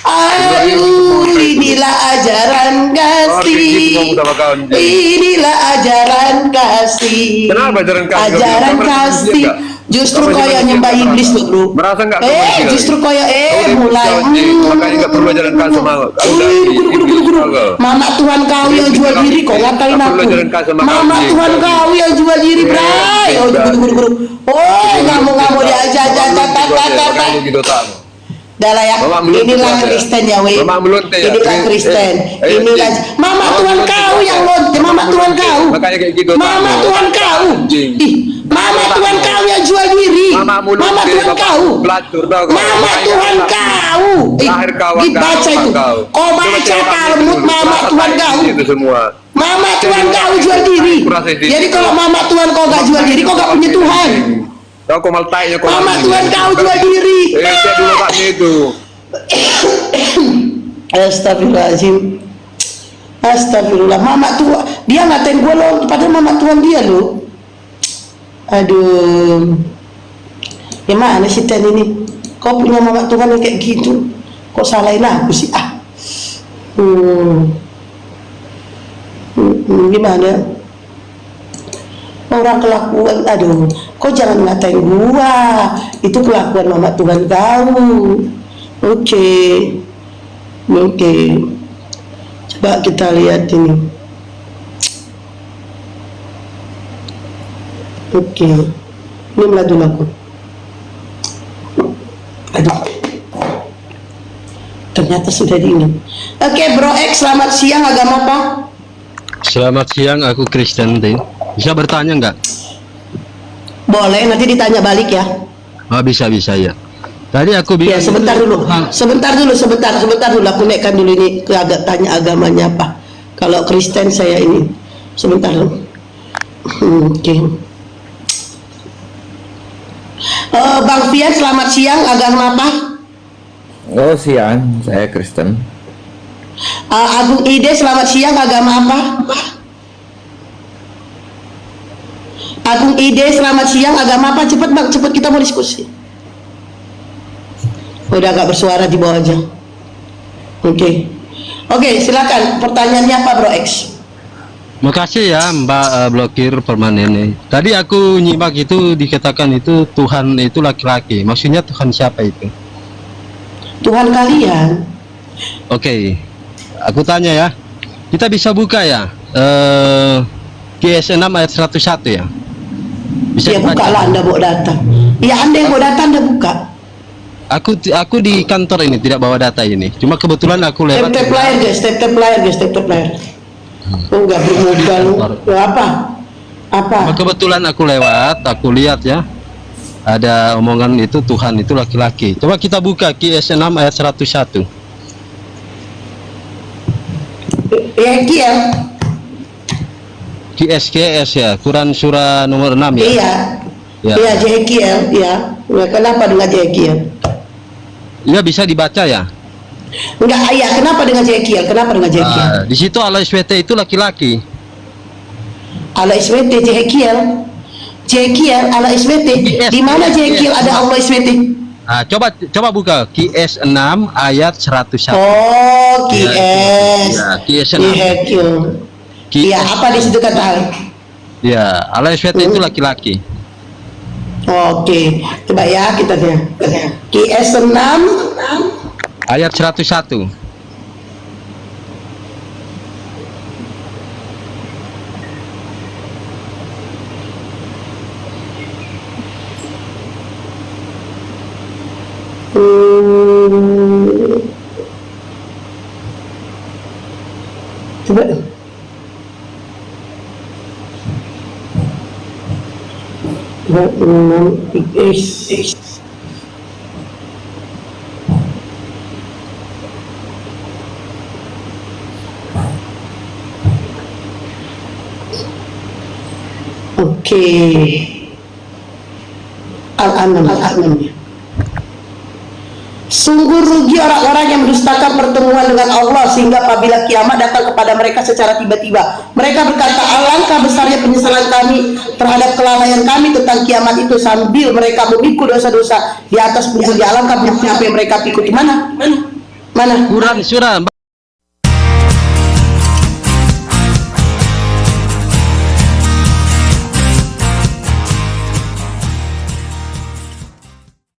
Aduh, inilah ajaran kasih. Inilah ajaran kasih. Kenapa ajaran kasih? Ajaran Kau merasa kasih. manusia nggak? Justru Kau kau masih yang manusia nyembah nggak, iblis merasa? tuh, bro. Merasa nggak kau manusia Justru lagi? kau yang Kau udah mulai. kau anjing. Makanya nggak perlu ajaran kasih sama kau. Kau udah iblis, tahu kau. Mama Tuhan kau yang jual diri, kau ngatain Nggak aku. perlu ajaran kasih sama kau, Mama anjing. Tuhan kau yang jual diri, bray. Oh, guru. Oh, ngamuk-ngamuk dia aja. Makanya gitu tahu. Dah lah ya, Mama melonte inilah aja. Kristen ya weh. Mama melonte ya. Inilah Kristen. Inilah Mama Mama Tuhan melonte kau aja. yang lonte, Mama Mama Tuhan melonte. kau. Makanya kayak gitu, Mama tahu. Tuhan kau. Anjing. Ih, Mama Tuhan kau yang jual diri. Mama melonte, Mama Tuhan bapak kau. pelacur, tahu kau. Mama Makanya Tuhan kau. kau. Lahir kau, Dibaca kau, itu. kau. Kau Coba baca cek Talmud dulu. Mama Rasa Tuhan tai kau. itu semua. Mama Tuhan kau jual diri. Jadi kalau Mama Tuhan kau gak jual diri, kau gak punya Tuhan. Kau komal tainya kau. Mama anjing. Tuhan kau jual diri. Cek dulu baknya itu. Astagfirullahaladzim. Astagfirullah. Mama Tuhan, dia ngatain gue loh, padahal Mama Tuhan dia loh. Aduh, gimana sih Ten ini? Kau punya Mama Tuhan yang kayak gitu, kok salahin aku sih? Gimana? Orang kelakuan, aduh, kau jangan ngatain gua. Itu kelakuan Mama Tuhan kau. Oke. Coba kita lihat ini. Oke. Ini meladun aku. Aduh. Ternyata sudah di ini. Oke, Bro X, selamat siang. Agama apa? Selamat siang, aku Kristen. Bisa bertanya nggak? Boleh, nanti ditanya balik ya. Oh, bisa ya. Tadi aku Ya, bilang sebentar dulu. Sebentar dulu. Aku naikkan dulu ini ke tanya agamanya apa. Kalau Kristen saya ini. Sebentar dulu. Oke. Bang Fian, selamat siang. Agama apa? Oh siang, saya Kristen. Agung Ide, selamat siang. Agama apa? Agung Ide, selamat siang. Agama apa? Cepet bang, cepet, kita mau diskusi. Udah agak bersuara di bawah aja. Oke, silakan. Pertanyaannya apa, Bro X? makasih ya Mbak blokir permanen nih. Tadi aku nyimak itu dikatakan itu Tuhan itu laki-laki. Maksudnya Tuhan siapa itu? Tuhan kalian. Oke, aku tanya ya. Kita bisa buka ya GS 6 ayat 101 ya. Bisa Ya dibaca? buka lah, Anda bawa data. Ya Anda yang bawa data, Anda buka. Aku di kantor ini tidak bawa data ini. Cuma kebetulan aku lewat. Step layar guys, step layar. Oh enggak bermodal. Apa? Cuma kebetulan aku lewat, aku lihat ya. Ada omongan itu Tuhan itu laki-laki. Coba kita buka GS 6 ayat 101. Ya. GS ya, Quran surah nomor 6 ya. Iya. Ya. Iya, Jekiel, ya. Kenapa dengan Jekiel? Ya bisa dibaca ya. Enggak, ayah. Kenapa dengan Jekiel? Di situ Allah SWT itu laki-laki. Allah SWT, Jekiel, Allah SWT. Di mana Jekiel ada Allah SWT? Nah, coba buka GS 6 ayat 101. Oh, KS. Ya, GS 6. Jekiel. Iya, apa di situ kata? Ya, Allah SWT itu laki-laki. Oke, coba ya kita lihat. KS 6 Ayat 101. Coba. Oke. Al-Anam. Sungguh rugi orang-orang yang mendustakan pertemuan dengan Allah, sehingga apabila kiamat datang kepada mereka secara tiba-tiba, mereka berkata, alangkah besarnya penyesalan kami terhadap kelalaian kami tentang kiamat itu, sambil mereka memikul dosa-dosa di atas bumi. Alangkah buruknya apa yang mereka pikul. Di mana? Quran surah